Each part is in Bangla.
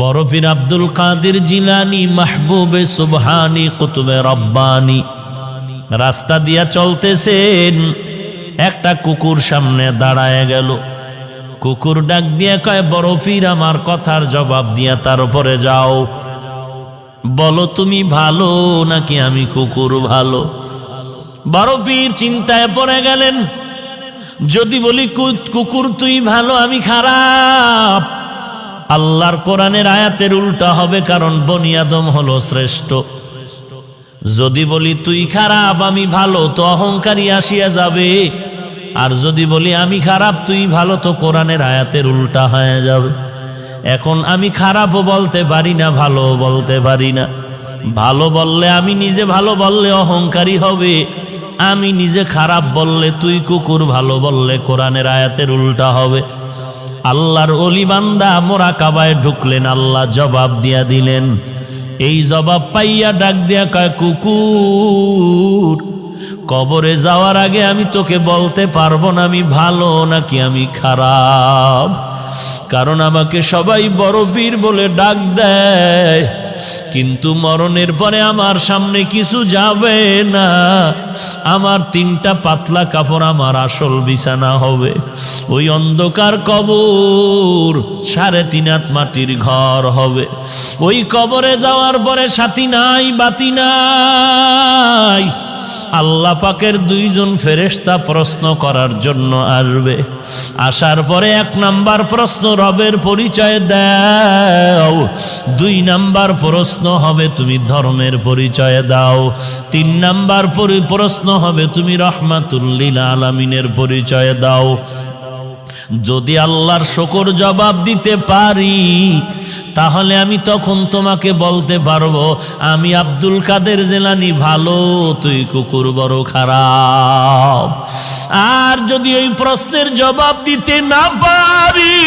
বড় পীর আব্দুল কাদের জিলানী মাহবুবে সুবহানী কুতুবে রব্বানী রাস্তা দিয়া চলতেছেন, একটা কুকুর সামনে দাঁড়ায় গেল। কুকুর ডাক দিয়ে কয়, বড় পীর আমার কথার জবাব দিয়া তারপরে যাও, বলো তুমি ভালো নাকি আমি কুকুর ভালো? বড় পীর চিন্তায় পড়ে গেলেন, যদি বলি কুকুর তুই ভালো আমি খারাপ, আল্লাহর কোরআনের আয়াতের উল্টা হবে, কারণ বনি আদম হলো শ্রেষ্ঠ। যদি বলি তুই খারাপ আমি ভালো, তো অহংকারী আসিয়া যাবে। আর যদি বলি আমি খারাপ তুই ভালো, তো কোরআনের আয়াতের উল্টা হয়ে যাবে। এখন আমি খারাপও বলতে পারি না, ভালো বলতে পারি না। ভালো বললে আমি নিজে ভালো বললে অহংকারী হবে, আমি নিজে খারাপ বললে তুই কুকুর, ভালো বললে কোরআনের আয়াতের উল্টা হবে। আল্লাহর ওলি বান্দা মোরাকাবায় ঢুকলেন, আল্লাহ জবাব দিয়া দিলেন। এই জবাব পাইয়া ডাক দিয়া কয়, কুকুর কবরে যাওয়ার আগে আমি তোকে বলতে পারবো না আমি ভালো নাকি আমি খারাপ, কারণ আমাকে সবাই বড় পীর বলে ডাক দেয়, কিন্তু মরণের পরে আমার সামনে কিছু যাবে না। আমার 3টা পাতলা কাপড় আমার আসল বিছানা হবে, ওই অন্ধকার কবর 3.5 হাত মাটির ঘর হবে। ওই কবরে যাওয়ার পরে সাথী নাই, বাতি নাই, আল্লাহ পাকের 2 জন ফেরেশতা প্রশ্ন করার জন্য আসবে। আসার পরে 1 নাম্বার প্রশ্ন, রবের পরিচয় দাও। 2 নাম্বার প্রশ্ন হবে তুমি ধর্মের পরিচয় দাও। 3 নাম্বার প্রশ্ন হবে তুমি রহমাতুল লিল আলামিনের পরিচয় দাও। যদি আল্লাহর শুকর জবাব দিতে পারি, তাহলে আমি তখন তোমাকে বলতে পারবো আমি আব্দুল কাদের জিলানী ভালো, তুই কুকুর বড় খারাপ। আর যদি ওই প্রশ্নের জবাব দিতে না পারি,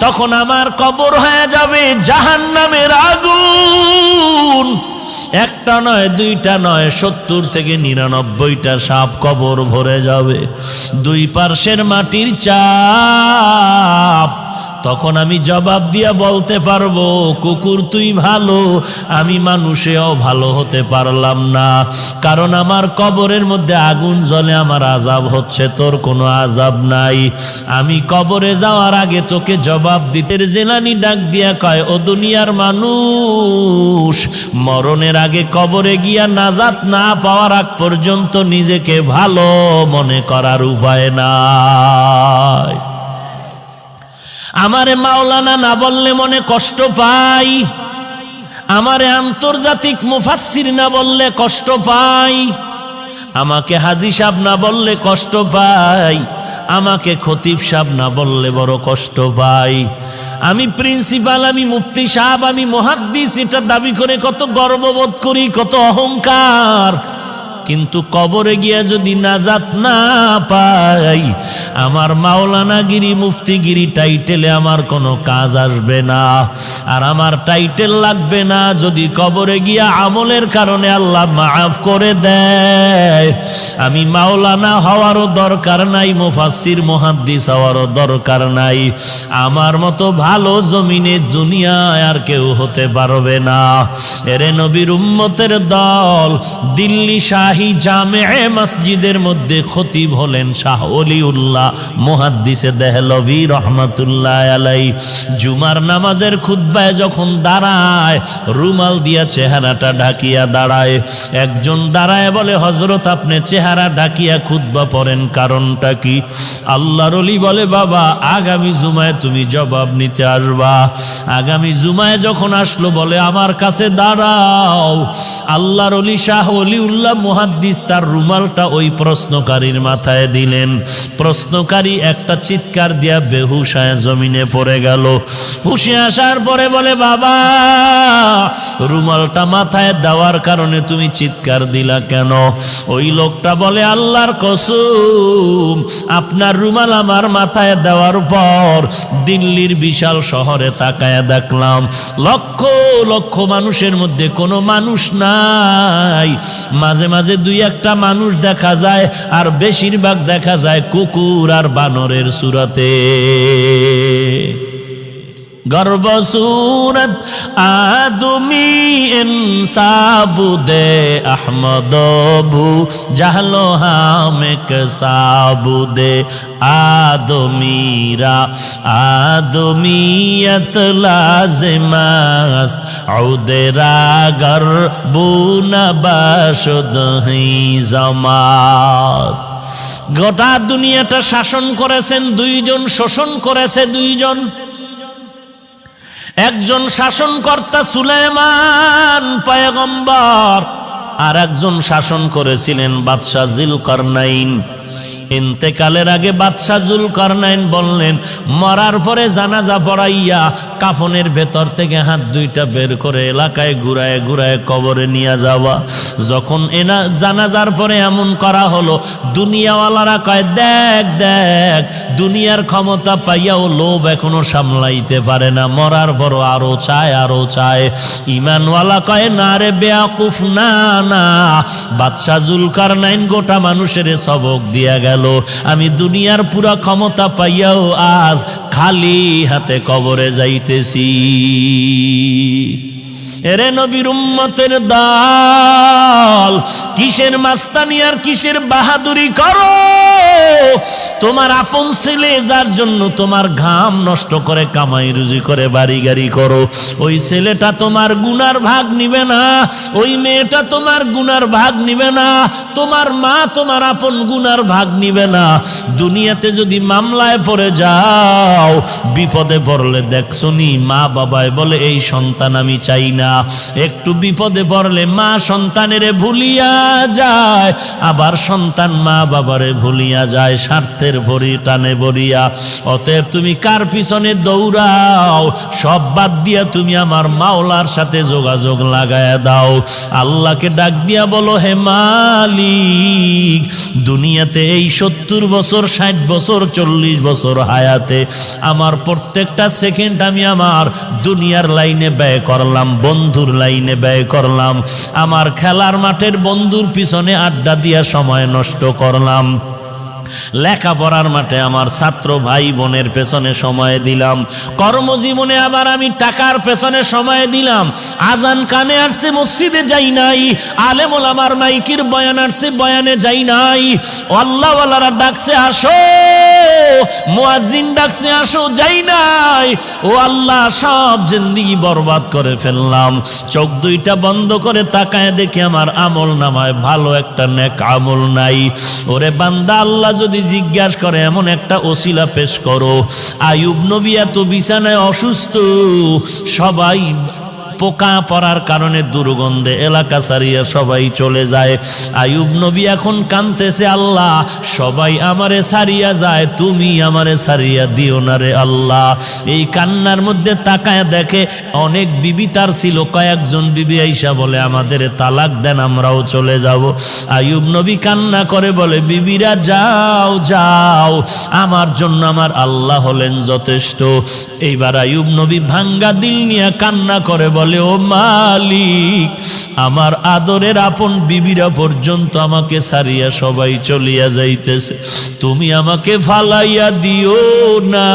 তখন আমার কবর হয়ে যাবে জাহান্নামের আগুন। 1টা নয়, 2টা নয়, 70 থেকে 99টা সাপ কবর ভরে যাবে। 2 পার্শ্বের মাটির চাপ। তখন আমি জবাব দিয়া বলতে পারবো, কুকুর তুই ভালো, আমি মানুষেও ভালো হতে পারলাম না, কারণ আমার কবরের মধ্যে আগুন জ্বলে, আমার আযাব হচ্ছে, তোর কোনো আযাব নাই। আমি কবরে যাওয়ার আগে তোকে জবাব দিতে। জিলানী ডাক দিয়া কয়, ও দুনিয়ার মানুষ, মরণের আগে কবরে গিয়া নাজাত না পাওয়ার আগ পর্যন্ত নিজেকে ভালো মনে করার উপায় নাই। আমারে মাওলানা না বললে মনে কষ্ট পাই, আমারে আন্তর্জাতিক মুফাসসির না বললে কষ্ট পাই, আমাকে হাজী সাহেব না বললে কষ্ট পাই, আমাকে খতিব সাহেব না বললে বড় কষ্ট পাই। আমি প্রিন্সিপাল, আমি মুফতি সাহেব, আমি মুহাদ্দিস, এটা দাবি করে কত গর্ববোধ করি, কত অহংকার। কিন্তু কবরে গিয়া যদি নাজাত না পাই, আমার মাওলানাগিরি মুফতিগিরি টাইটেলে আমার কোনো কাজ আসবে না। আর আমার টাইটেল লাগবে না যদি কবরে গিয়া আমলের কারণে আল্লাহ মাফ করে দেয়। আমি মাওলানা হওয়ারও দরকার নাই, মুফাসসির মুহাদ্দিস হওয়ারও দরকার নাই। আমার মতো ভালো জমিনে দুনিয়ায় আর কেউ হতে পারবে না। এরে নবীর উম্মতের দল, দিল্লি শাহী জামে মসজিদের মধ্যে খতিব হলেন শাহ ওলিউল্লাহ মুহাদ্দিসে দেহলভী রহমাতুল্লাহ আলাই। জুমার নামাজের খুতবায় যখন দাঁড়ায়, রুমাল দিয়া চেহারাটা ঢাকিয়া দাঁড়ায়। একজন দাঁড়ায় বলে, হযরত আপনি চেহারা ঢাকিয়া খুতবা পড়েন, কারণটা কি? আল্লাহর ওলি বলে, বাবা আগামী জুমায় তুমি জবাব নিতে আসবা। আগামী জুমায় যখন আসলো, বলে আমার কাছে দাঁড়াও। আল্লাহর ওলি শাহ ওলিউল্লাহ মুহাদ্দিস তার রুমালটা ওই প্রশ্নকারীর মাথায় দিলেন। প্রশ্নকারী একটা চিৎকার দিয়া বেহুশ হয়ে জমিনে পড়ে গেল। হুশে আসার পরে বলে, বাবা রুমালটা মাথায় দেওয়ার কারণে তুমি চিৎকার দিলা কেন? ওই লোকটা বলে, আল্লাহর কসম, আপনার রুমাল আমার মাথায় দেওয়ার পর দিল্লির বিশাল শহরে তাকায়া দেখলাম লক্ষ লক্ষ মানুষের মধ্যে কোনো মানুষ নাই। মাঝে মাঝে 2-1টা মানুষ দেখা যায়, আর বেশিরভাগ দেখা যায় কুকুর আর বানরের সুরতে। गर्भ सूरत आदमी इंसाबुदे अहमदोबू जहलो हामिक साबुदे आदमीरा आदमीयत लाजिमस्त औदेरा गर्बूना बाशुद ही जमास्त। গোটা দুনিয়াটা শাসন করেছেন দুইজন, শোষণ করেছে দুইজন। একজন শাসনকর্তা সুলাইমান পয়গম্বর, আর একজন শাসন করেছিলেন বাদশাহ যুলকারনাইন। ইন্তেকালের আগে বাদশাহ যুলকারনাইন বললেন, মরার পরে জানাজা পড়াইয়া কাফনের ভেতর থেকে হাত দুইটা বের করে এলাকায় ঘুরায় ঘুরায় কবরে নিয়ে যাওয়া। যখন জানাজার পরে এমন করা হলো, দুনিয়াওয়ালারা কয়, দেখ দেখ, দুনিয়ার ক্ষমতা পাইয়াও লোভ এখনো সামলাইতে পারে না, মরার পর আরো চায় আরো চায়। ইমানওয়ালা কয়, না রে বেয়াকুফ, না না, বাদশাহ যুলকারনাইন গোটা মানুষের সবক দিয়া গেল। আমি দুনিয়ার পুরা ক্ষমতা পাইয়াও আজ খালি হাতে কবরে যাইতেছি। এরে নবীর উম্মতের দল, কিসের মাস্তানি আর কিসের বাহাদুরি করো? তোমার আপন ছেলে যার জন্য তোমার ঘাম নষ্ট করে কামাই রুজি করে বাড়ি গাড়ি করো, ওই ছেলেটা তোমার গুনার ভাগ নিবে না, ওই মেয়েটা তোমার গুনার ভাগ নিবে না, তোমার মা তোমার আপন গুনার ভাগ নিবে না। দুনিয়াতে যদি মামলায় পড়ে যাও, বিপদে পড়লে দেখছনি মা বাবায় বলে এই সন্তান আমি চাই না। একটু বিপদে পড়লে মা সন্তানেরে ভুলিয়া যায়, আবার সন্তান মা বাবারে ভুলিয়া যায় স্বার্থের ভরি টানে বলিয়া। অতএব তুমি কার পিছনে দৌড়াও, সব বাদ দিয়া তুমি আমার মাওলার সাথে যোগাযোগ লাগায়া দাও। আল্লাহকে ডাক দিয়া বলো, হে মালিক, দুনিয়াতে এই 70 বছর 60 বছর 40 বছর হায়াতে আমার প্রত্যেকটা সেকেন্ড আমি আমার দুনিয়ার লাইনে ব্যয় করলাম, বন্ধুর লাইনে ব্যয় করলাম, আমার খেলার মাঠের বন্ধুর পিছনে আড্ডা দিয়া সময় নষ্ট করলাম, লেখাপড়ার মাঠে আমার ছাত্র ভাই বোনের পেছনে সময় দিলাম, কর্মজীবনে আবার আমি টাকার পেছনে সময় দিলাম। আজান কানে আসছে মসজিদে যাই নাই, আলেম ওলামার মাইকির বয়ান আসছে বয়ানে যাই নাই, আল্লাহওয়ালারা ডাকছে আসো, মুয়াজ্জিন ডাকছে আসো, যাই নাই। ও আল্লাহ, সব জিন্দেগি বরবাদ করে ফেললাম। চোখ দুইটা বন্ধ করে তাকায় দেখি আমার আমল নামায় ভালো একটা নেক আমল নাই। ওরে বান্দা, আল্লাহ যদি জিজ্ঞাসা করে এমন একটা ওসিলা পেশ করো। আইয়ুব নবী এত বিছানায় অসুস্থ, সবাই পোকা পড়ার কারণে দুর্গন্ধে এলাকা ছাড়িয়া সবাই চলে যায়। আইয়ুব নবী এখন কাঁদতেছে, আল্লাহ সবাই আমারে ছাড়িয়া যায়, তুমি আমারে ছাড়িয়া দিও না রে আল্লাহ। এই কান্নার মধ্যে তাকায় দেখে অনেক বিবি তার ছিল, কয়েকজন বিবি আইসা বলে আমাদের তালাক দেন, আমরাও চলে যাব। আইয়ুব নবী কান্না করে বলে, বিবিরা যাও যাও, আমার জন্য আমার আল্লাহ হলেন যথেষ্ট। এইবার আইয়ুব নবী ভাঙ্গা দিল নিয়ে কান্না করে বলে, ও মালিক, আমার আদরের আপন বিবিরা পর্যন্ত আমাকে ছাড়িয়া সবাই চলিয়া যাইতেছে, তুমি আমাকে ফালাইয়া দিও না,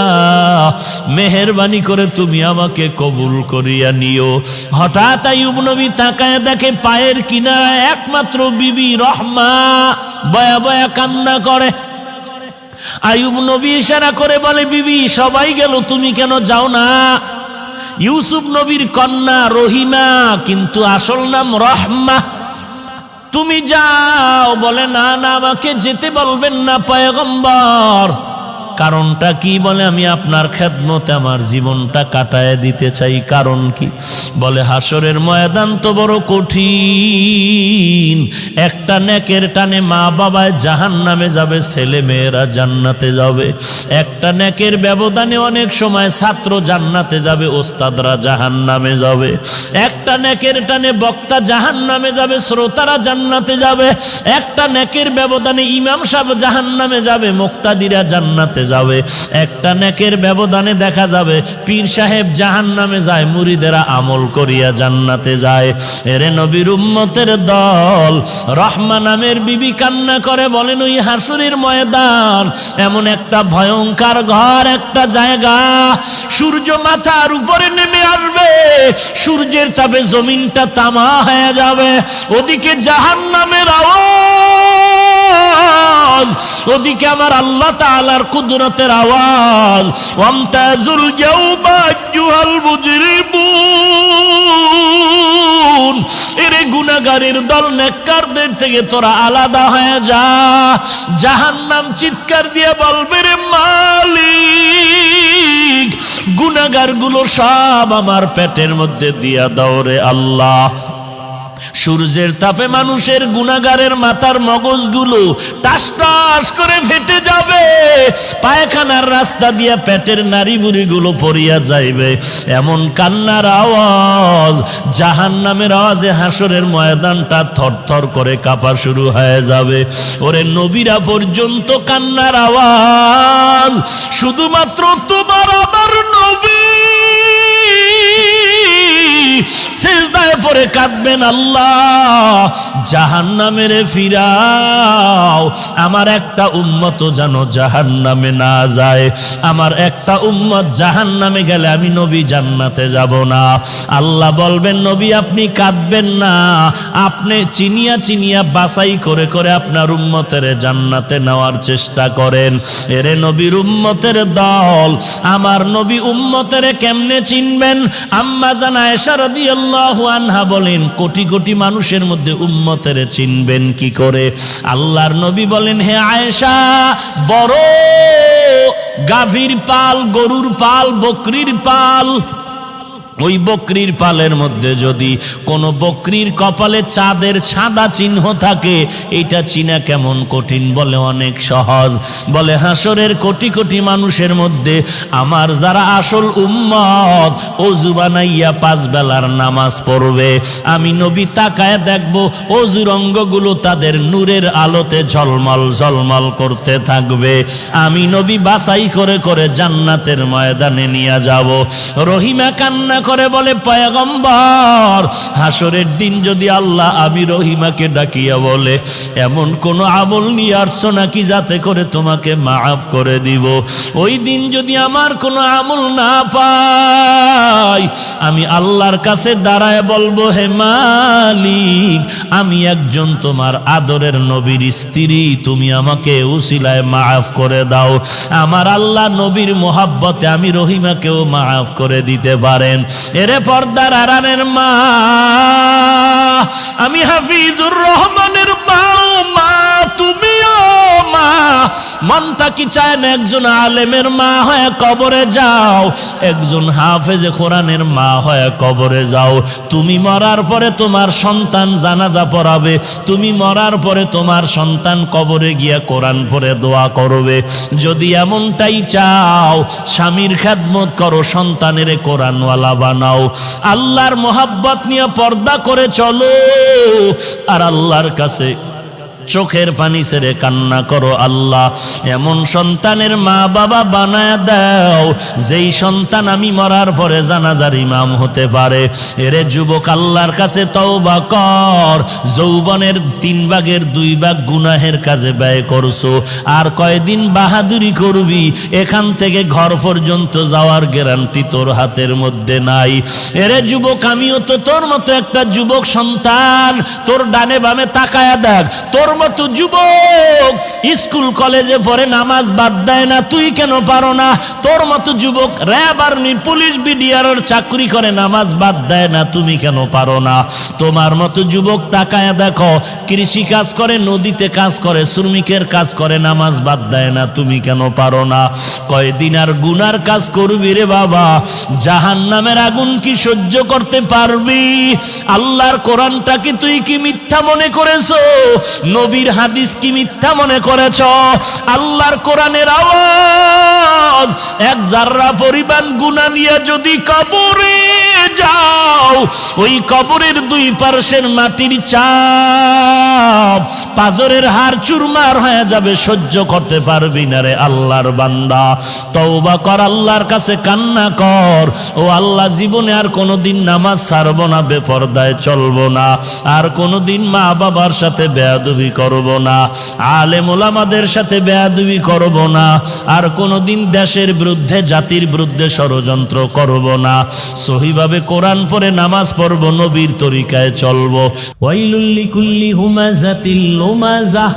মেহেরবানি করে তুমি আমাকে কবুল করিয়া নিও। হঠাৎ আইয়ুব নবী তাকায় দেখে পায়ের কিনারায় একমাত্র বিবি রহমা বয়া বয়া কান্না করে। আইয়ুব নবী ইশারা করে বলে, বিবি সবাই গেল, তুমি কেন যাও না? ইউসুফ নবীর কন্যা রহিমা, কিন্তু আসল নাম রহমা, তুমি যাও। বলে, না না, আমাকে যেতে বলবেন না পয়গম্বর। কারণটা কি? বলে, আমি আপনার খেদমতে আমার জীবনটা কাটায় দিতে চাই। কারণ কি? বলে, হাসরের ময়দান তো বড় কঠিন, একটা নেকের টানে মা বাবায় জাহান্নামে যাবে, ছেলে মেয়েরা জান্নাতে যাবে। একটা নেকের ব্যবধানে অনেক সময় ছাত্র জান্নাতে যাবে, ওস্তাদরা জাহান্নামে যাবে। একটা নেকের টানে বক্তা জাহান্নামে যাবে, শ্রোতারা জান্নাতে যাবে। একটা নেকের ব্যবধানে ইমাম সাহেব জাহান্নামে যাবে, মুক্তাদিরা জান্নাতে যাবে। একটা নেকের ব্যবধানে দেখা যাবে পীর সাহেব জাহান্নামে যায়, মুরিদেরা আমল করিয়া জান্নাতে যায়। এরে নবীর উম্মতের দল, রহমা নামের বিবি কান্না করে বলেন, ওই হাসরের ময়দান এমন একটা ভয়ঙ্কর ঘর, একটা জায়গা, সূর্য মাথার উপরে নেমে আসবে, সূর্যের তাপে জমিনটা তামা হয়ে যাবে, ওদিকে জাহান্নামের আওয়াজ, ওদিকে আমার আল্লাহ তাআলার কুদরতের আওয়াজ। ওয়ামতাজুল ইয়াউমা আইয়ুহাল মুজরিমুন, এরে গুনাহগারের দল, নেককারদের থেকে তোরা আলাদা হয়ে যা। জাহান্নাম চিৎকার দিয়ে বলবে, রে মালিক, গুনাহগারগুলো সব আমার পেটের মধ্যে দিয়া দাও রে আল্লাহ। সূর্যের তাপে মানুষের গুনাহগারের মাথার মগজগুলো টাস টাস করে ফেটে যাবে, পায়খানার রাস্তা দিয়া পেটের নারী বুড়িগুলো পড়িয়া যাইবে। এমন কান্নার আওয়াজ, জাহান্নামের আওয়াজে হাসরের ময়দানটা থরথর করে কাঁপা শুরু হয়ে যাবে। ওরে নবীরা পর্যন্ত কান্নার আওয়াজ, শুধুমাত্র তোমার আমার নবী সিজদায় পড়ে কাঁদবেন, আল্লাহ জাহান্নামে রে ফিরাও, আমার একটা উম্মত যেন জাহান্নামে না যায়, আমার একটা উম্মত জাহান্নামে গেলে আমি নবী জান্নাতে যাব না। আল্লাহ বলবেন, নবী আপনি কাঁদবেন না, আপনি চিনিয়া চিনিয়া বাছাই করে করে আপনার উম্মতের জান্নাতে নেওয়ার চেষ্টা করেন। এরে নবীর উম্মতের দল, আমার নবী উম্মতের কেমনে চিনবেন? আম্মা জান আয়েশা রাদিয়াল্লাহু আনহা বলেন, কোটি কোটি মানুষের মধ্যে উম্মতের চিনবেন কি করে? আল্লাহর নবী বলেন, হে আয়েশা, বড় গাভীর পাল, গরুর পাল, বকরির পাল, ওই বকরির পালের মধ্যে যদি কোনো বকরির কপালে চাঁদের সাদা চিহ্ন থাকে, এটা চিনা কেমন কঠিন? বলে অনেক সহজ। বলে হাসরের কোটি কোটি মানুষের মধ্যে আমার যারা আসল উম্মত, ওযু বানাইয়া 5 বেলার নামাজ পড়বে, আমি নবী তাকায় দেখব ওযুর অঙ্গগুলো তাদের নূরের আলোতে ঝলমল ঝলমল করতে থাকবে। আমি নবী বাছাই করে করে জান্নাতের ময়দানে নিয়ে যাব। রহিমা কান্না করে বলে, পয়গম্বর, হাসরের দিন যদি আল্লাহ আমি রহিমাকে ডাকিয়া বলে, এমন কোন আমল নিয়ে আসছো নাকি যাতে করে তোমাকে মাফ করে দিব? ওই দিন যদি আমার কোনো আমল না পাই, আমি আল্লাহর কাছে দাঁড়ায় বলবো, হে মালিক, আমি একজন তোমার আদরের নবীর স্ত্রী, তুমি আমাকে উসিলায় মাফ করে দাও। আমার আল্লাহ নবীর মোহাব্বতে আমি রহিমাকেও মাফ করে দিতে পারেন। এরে পর্দার আড়ালের মা, আমি হাফিজুর রহমানের মা, তুমিও মা। মনটা কি চায় না একজন আলেমের মা হয়ে কবরে যাও, একজন হাফেজে কোরআনের মা হয়ে কবরে যাও। তুমি মরার পরে তোমার সন্তান জানাজা পড়াবে, তুমি মরার পরে তোমার সন্তান কবরে গিয়া কোরআন পড়ে দোয়া করবে। যদি এমনটাই চাও, স্বামীর খেদমত করো, সন্তানের কোরআনওয়ালা বানাও, আল্লাহর মোহাব্বত নিয়ে পর্দা করে চলো, আর আল্লাহর কাছে চোখের পানি ছেড়ে কান্না করো, আল্লাহ এমন সন্তানের মা বাবা বানায় দাও যেই সন্তান আমি মরার পরে জানাজার ইমাম হতে পারে। এরে যুবক, আল্লাহর কাছে তওবা কর। যৌবনের 3 ভাগের 2 ভাগ গুনাহের কাজে ব্যয় করছো, আর কয়দিন বাহাদুরি করবি? এখান থেকে ঘর পর্যন্ত যাওয়ার গ্যারান্টি তোর হাতের মধ্যে নাই। এরে যুবক, আমিও তো তোর মতো একটা যুবক সন্তান। তোর ডানে বামে তাকায়া দেখ, তোর মতো যুবক স্কুল কলেজে পড়ে নামাজ বাদ দেয় না, তুই কেন পারো না? তোর মতো যুবক র্যাব আর্মি পুলিশ বিডিআর চাকরি করে নামাজ বাদ দেয় না, তুমি কেন পারো না? তোমার মতো যুবক তাকায় দেখো, কৃষি কাজ করে, নদীতে কাজ করে, শ্রমিকের কাজ করে, নামাজ বাদ দেয় না, তুমি কেন পারো না? কয়দিন আর গুনার কাজ করবি রে বাবা? জাহান্নামের আগুন কি সহ্য করতে পারবি? আল্লাহর কোরআনটাকে তুই কি মিথ্যা মনে করেছো? নবীর হাদিস কি মিথ্যা মনে করেছ? আল্লাহর কোরআনের আওয়াজ। এক জাররা পরিমাণ গুনাহ নিয়ে যদি কবরে যাও, ওই কবরের দুই পার্শ্বের মাটির চাপ পাজরের হাড় চুরমার হয়ে যাবে, সহ্য করতে পারবি না রে আল্লাহর বান্দা। তওবা কর, আল্লাহর কাছে কান্না কর। ও আল্লাহ, জীবনে আর কোনোদিন নামাজ ছাড়ব না, বেপরদায় চলব না, আর কোনোদিন মা বাবার সাথে বেয়াদবি করব না, আলেম ওলামাদের সাথে বেয়াদবি করব না, আর কোনোদিন দেশের বিরুদ্ধে জাতির বিরুদ্ধে ষড়যন্ত্র করব না, সহিভাবে কোরআন পড়ে নামাজ পড়ব, নবীর তরিকায় চলব। ওয়াইলুল লিকুল্লি হুমাযাতিল লুমাযাহ,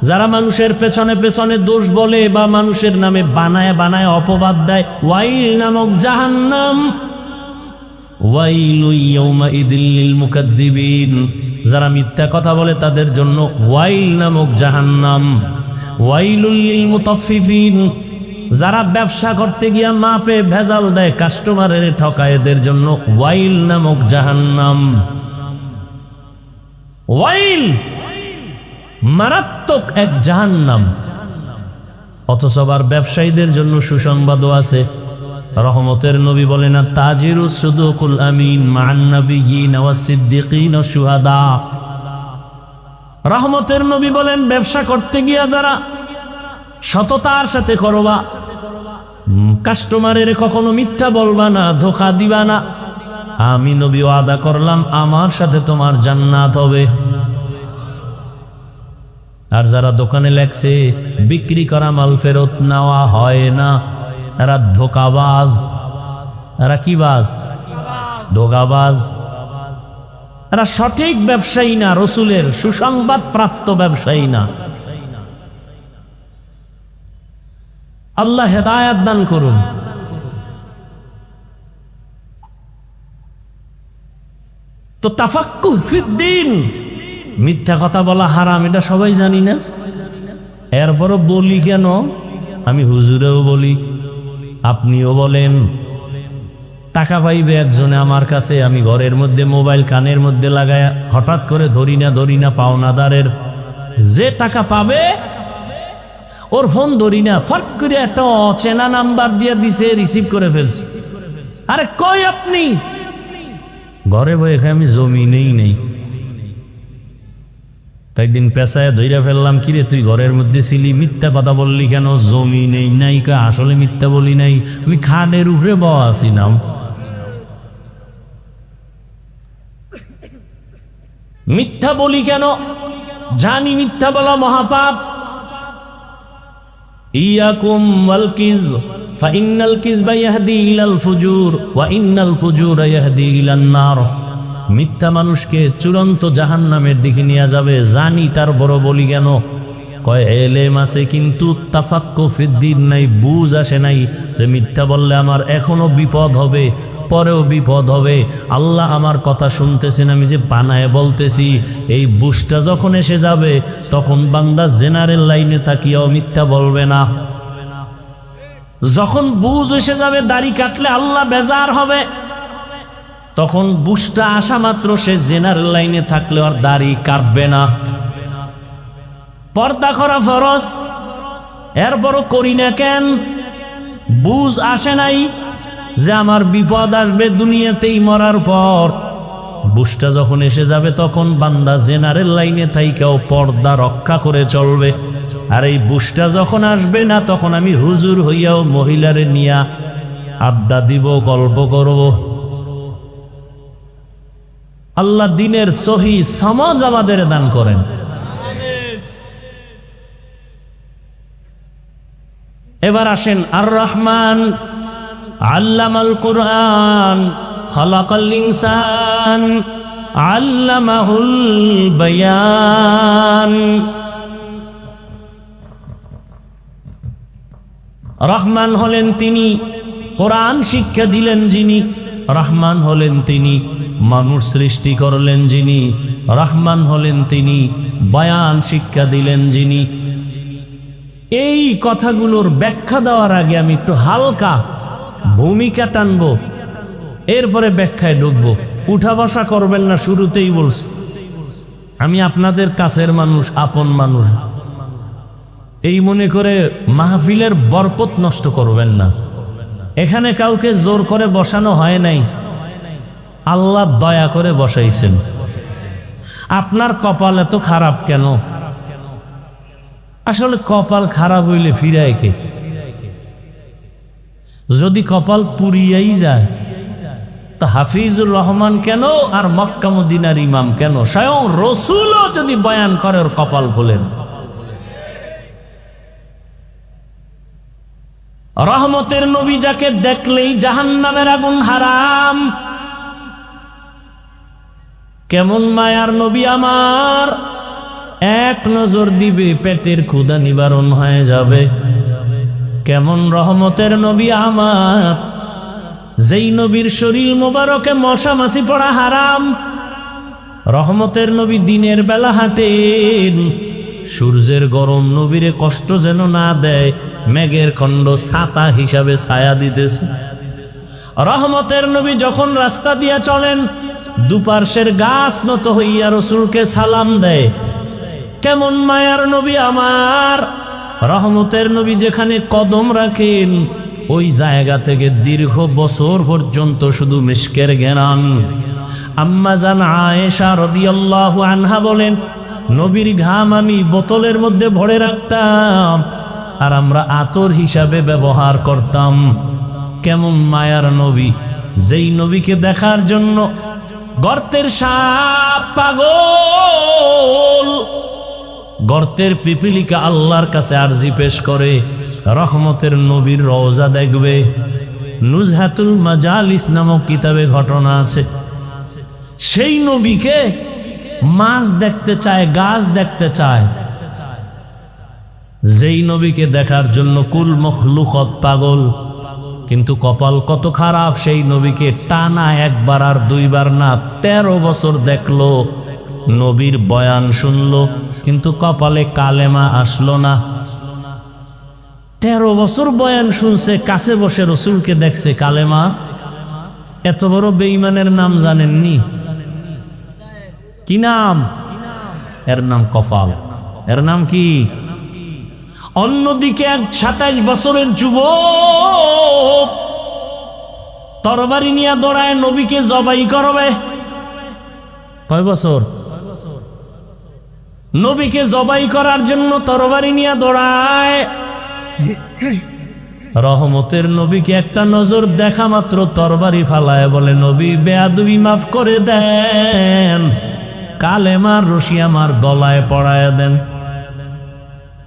যারা মানুষের পেছনে পেছনে দোষ বলে বা মানুষের নামে বানায় বানায় অপবাদ দেয়, ওয়াইল নামক জাহান্নাম। ওয়াইলু ইয়াউমাইযিল লিল মুকাদ্দিবিন, যারা মিথ্যা কথা বলে তাদের জন্য ওয়াইল নামক জাহান্নাম। ওয়াইলুল লিল মুতাফফিফিন, যারা ব্যবসা করতে গিয়া মাপে ভেজাল দেয়, কাস্টমারের ঠকায়, এদের জন্য ওয়াইল নামক জাহান্নাম। ওয়াইল মারাত্মক এক জাহান্নাম। অথচ আবার ব্যবসায়ীদের জন্য সুসংবাদও আছে। রহমতের নবী বলেন, তাজিরুস সুদুকুল আমিন মান নাবিয়িন ওয়াস সিদ্দিকিন ওয়াশ শুহাদা। রহমতের নবী বলেন, ব্যবসা করতে গিয়া যারা সততার সাথে করবা, কাস্টমারের কখনো মিথ্যা বলবা না, ধোঁকা দিবা না, আমি নবী ওয়াদা করলাম আমার সাথে তোমার জান্নাত হবে। আর যারা দোকানে লেখছে বিক্রি করা মাল ফেরত নেওয়া হয় না, এরা ধোকাবাজ। এরা কি বাজ? ধোকাবাজ। এরা সঠিক ব্যবসায়ী না, রসুলের সুসংবাদ প্রাপ্ত ব্যবসায়ী না। আল্লাহ হেদায়েত দান করুন। তো তাফাক্কুহ ফিদ্দিন, মিথ্যা কথা বলা হারাম, এটা সবাই জানি না, এরপরও বলি কেন? আমি হুজুরেও বলি, আপনিও বলেন। টাকা পাইবে একজনে আমার কাছে, আমি ঘরের মধ্যে মোবাইল কানের মধ্যে লাগায় হঠাৎ করে ধরি না পাওনাদারের যে টাকা পাবে ওর ফোন ধরি না, ফট করে একটা অচেনা নাম্বার দিয়ে দিছে, রিসিভ করে ফেলছে। আরে কই আপনি? ঘরে বই এখানে আমি জমিনেই নেই। একদিন পেশায় ধইরা ফেললাম, কিরে তুই ঘরের মধ্যে ছিলি, মিথ্যা কথা বললি কেন? জমি নেই নাই। আসলে মিথ্যা বলি নাই, আমি খানের উপরে বওয়া আছিলাম। মিথ্যা বলি কেন? জানি মিথ্যা বলা মহাপাপ। ইয়াকুম ওয়াল কিযব ফাইন্নাল কিযবা ইয়াহদি ইলাল ফুজুর ওয়া ইন্নাল ফুজুরা ইয়াহদি ইলান নার। মিথ্যা মানুষকে চূড়ান্ত জাহান্নামের দিকে নিয়ে যাবে। জানি, তার বড় বলি কেন? কয় এলেম আছে কিন্তু তাফাক্কুহ ফিদ্দিন নাই, বুঝ আসে নাই যে মিথ্যা বললে আমার এখনো বিপদ হবে, পরেও বিপদ হবে। আল্লাহ আমার কথা শুনতেছেন, আমি যে বানায় বলতেছি, এই বুঝটা যখন এসে যাবে তখন বান্দা জেনারেল লাইনে তাকিয়াও মিথ্যা বলবে না। যখন বুঝ এসে যাবে, দাড়ি কাটলে আল্লাহ বেজার হবে, তখন বুঝটা আসা মাত্র সে জেনারেল লাইনে থাকলে আর দাড়ি কাটবে না। পর্দা করা ফরজ, এরপরও করি না কেন? বুঝ আসে নাই যে আমার বিপদ আসবে দুনিয়াতেই মরার পর। বুঝটা যখন এসে যাবে তখন বান্দা জেনারেল লাইনে থাইকাও পর্দা রক্ষা করে চলবে। আর এই বুঝটা যখন আসবে না, তখন আমি হুজুর হইয়াও মহিলারে নিয়া আড্ডা দিব, গল্প করব। আল্লাহ দিনের সহি সমাজ আমাদের দান করেন। এবার আসেন, আর রহমান আল্লামাল কুরআন খালাকাল ইনসান আল্লামাহুল বায়ান। রহমান হলেন তিনি, কোরআন শিক্ষা দিলেন যিনি। রহমান হলেন তিনি, মানুষ সৃষ্টি করলেন যিনি। রহমান হলেন তিনি, বয়ান শিক্ষা দিলেন যিনি। এই কথাগুলোর ব্যাখ্যা দেওয়ার আগে আমি একটু হালকা ভূমিকা টানবো, এরপরে ব্যাখ্যায় ঢুকবো। উঠা বসা করবেন না, শুরুতেই বলছি। আমি আপনাদের কাছের মানুষ, আপন মানুষ, এই মনে করে মাহফিলের বরকত নষ্ট করবেন না। এখানে কাউকে জোর করে বসানো হয় নাই, আল্লাহ দয়া করে বসাইছেন। আপনার কপাল এত খারাপ কেন? আসলে কপাল খারাপ হইলে ফিরায় কে? যদি কপাল পুরিয়াই যায় তা হাফিজুর রহমান কেন আর মক্কা মদিনার ইমাম কেন? স্বয়ং রসুলও যদি বয়ান করে ওর কপাল খোলেন। রহমতের নবী যাকে দেখলেই জাহান্নামের আগুন হারাম, কেমন মায়ার নবী আমার, এক নজর দিবে পেটের ক্ষুধা নিবারণ হয়ে যাবে। কেমন রহমতের নবী আমার, যেই নবীর শরীর মোবারকে মশা মাছি পড়া হারাম। রহমতের নবী দিনের বেলা হাঁটেন, সূর্যের গরম নবীরে কষ্ট যেন না দেয়, মেঘের খণ্ড ছাতা হিসাবে ছায়া দিতেছে। রহমতের নবী যখন রাস্তা দিয়া চলেন, দুপার্শ্বের গাছ নত হইয়া রসুলকে সালাম দেয়। কেমন মায়ার নবী আমার, রহমতের নবী যেখানে কদম রাখেন ওই জায়গা থেকে দীর্ঘ বছর পর্যন্ত শুধু মিশকের ঘ্রাণ। আম্মা জান আয়েশা রাদিয়াল্লাহু আনহা বলেন, নবীর ঘাম আমি বোতলের মধ্যে ভরে রাখতাম আর আমরা আতর হিসাবে ব্যবহার করতাম। কেমন মায়ার নবী, যেই নবীকে দেখার জন্য গর্তের সাপ পাগল, গর্তের পিপিলিকা আল্লাহর কাছে আরজি পেশ করে রহমতের নবীর রওজা দেখবে। নুজহাতুল মাজালিস নামক কিতাবে ঘটনা আছে, সেই নবীকে মাছ দেখতে চায়, গাছ দেখতে চায়। যেই নবীকে দেখার জন্য কুল মখলুকত পাগল, কিন্তু কপাল কত খারাপ, সেই নবীকে টানা একবার আর দুইবার না 13 বছর দেখলো, নবীর বয়ান শুনলো, কিন্তু কপালে কালেমা আসলো না। 13 বছর বয়ান শুনছে, কাছে বসে রসুলকে দেখছে, কালেমা। এত বড় বেঈমানের নাম জানেননি? কি নাম? এর নাম কপাল। এর নাম কি? অন্যদিকে এক 27 বছরের যুবক তরবারি নিয়ে দৌড়ায় নবীকে জবাই করবে। কয় বছর? নবীকে জবাই করার জন্য তরবারি নিয়ে দৌড়ায়। রহমতের নবীকে একটা নজর দেখা মাত্র তরবারি ফালায় বলে, নবী বেয়াদবি মাফ করে দেন, কালেমার রশি আমার গলায় পড়ায় দেন।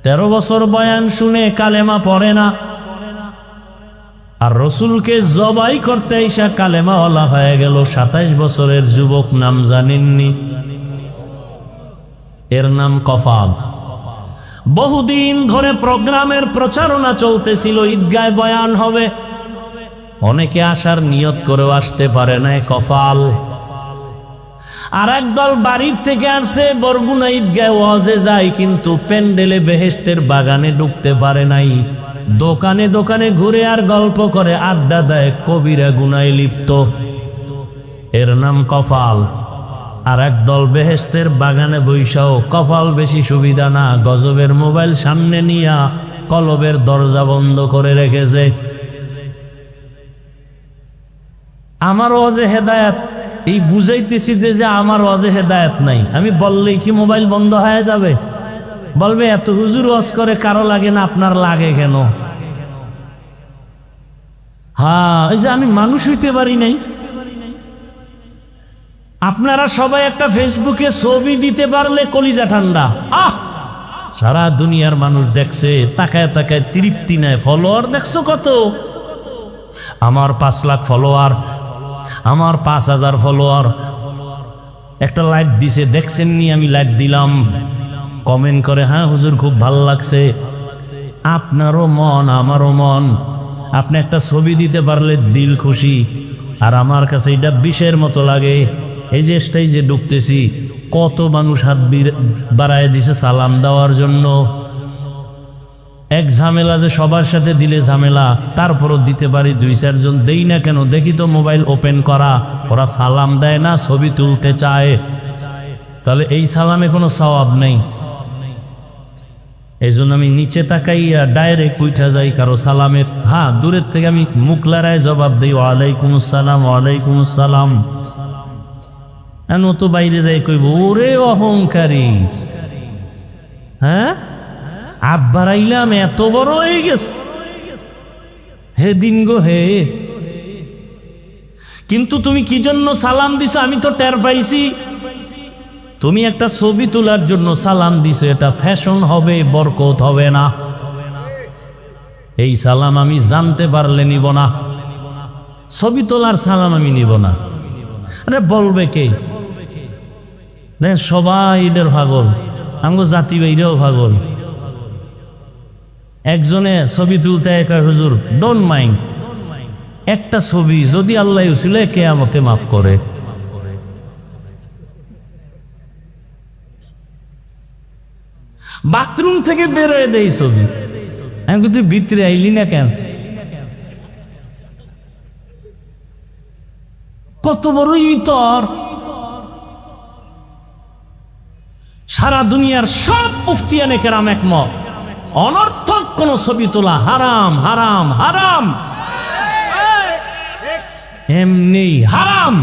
13 বছর বয়ান শুনে কালেমা পড়ে না, আর রসুলকে জবাই করতে এসে কালেমা ওয়ালা হয়ে গেল। 27 বছরের যুবক, নাম জানেননি? এর নাম কপাল। বহুদিন ধরে প্রোগ্রামের প্রচারণা চলতেছিল, ঈদগায় বয়ান হবে, অনেকে আসার নিয়ত করেও আসতে পারে না, কপাল। আর একদল বাড়ির থেকে আসছে, বরগুনা ঈদগায় ওয়াজে যায়, কিন্তু প্যান্ডেলে বেহেশতের বাগানে ঢুকতে পারে নাই। দোকানে দোকানে ঘুরে আর গল্প করে, আড্ডা দেয়, কবিরা গুনায় লিপ্ত। এর নাম কপাল। আর একদল বেহেশতের বাগানে বৈশাও, কপাল বেশি সুবিধা না, গজবের মোবাইল সামনে নিয়া কলবের দরজা বন্ধ করে রেখেছে। আমার ওয়াজে হেদায়েত, এই বুঝাইতেছি যে আমার ওয়াজে হেদায়েত নাই। আমি বললেই কি মোবাইল বন্ধ হয়ে যাবে? বলবে এত হুজুর ওয়াজ করে, কারো লাগে না, আপনার লাগে কেন? হ্যাঁ, এই যে আমি মানুষ হইতে পারি নাই। আপনারা সবাই একটা ফেসবুকে ছবি দিতে পারলে কলিজা ঠান্ডা। সারা দুনিয়ার মানুষ দেখছে, তাকায় তাকায় তৃপ্তি নেয়। ফলোয়ার দেখছো কত? আমার 5 লাখ ফলোয়ার, আমার 5000 ফলোয়ার। একটা লাইক দিছে, দেখছেন নি? আমি লাইক দিলাম। কমেন্ট করে, হ্যাঁ হুজুর খুব ভালো লাগছে। আপনারও মন, আমারও মন। আপনি একটা ছবি দিতে পারলে দিল খুশি। আর আমার কাছে এটা বিষের মতো লাগে। এই যে স্টেজে ঢুকতেছি, কত মানুষ হাত বাড়ায় দিছে সালাম দেওয়ার জন্য। এক ঝামেলা যে সবার সাথে দিলে ঝামেলা, তারপরও দিতে পারি 2-4 জন। দেই না কেন? দেখি তো মোবাইল ওপেন করা, ওরা সালাম দেয় না, ছবি তুলতে চায়। তাহলে এই সালামে কোনো সওয়াব নেই। এই জন্য আমি নিচে তাকাইয়া ডাইরেক্ট উঠা যাই কারো সালামের, হ্যাঁ দূরের থেকে আমি মুখ লড়ায় জবাব দিই ওয়ালাইকুম আসসালাম, ওয়ালাইকুম আসসালাম। তো বাইরে যাই কইব ওরে অহংকারী, হ্যাঁ আব্বার আইলাম এত বড় হয়ে গেছে, হে দিন গো হে। কিন্তু তুমি কি জন্য সালাম দিছো আমি তো টের পাইছি। তুমি একটা ছবি তোলার জন্য সালাম দিছো, এটা ফ্যাশন হবে, বরকত হবে না। এই সালাম আমি জানতে পারলে নিব না, ছবি তোলার সালাম আমি নিব না। আরে বলবে কে? দেখ সবাই এদের পাগল, আমগো জাতি বাইরেও পাগল। একজনে ছবি তুলতে একা, হুজুর ডোন্ট মাইন্ড, একটা ছবি যদি আল্লাহ উসিলে কিয়ামতে মাফ করে। বাথরুম থেকে বেরোয় দেই ছবি, আমি কিন্তু ভিতরে আইলি না কেন? কত বড় ইতর! সারা দুনিয়ার সব মুফতিয়ানে কেরাম একমত, অনর্থক কোন ছবি তোলা হারাম, হারাম, হারাম, এমনি হারাম,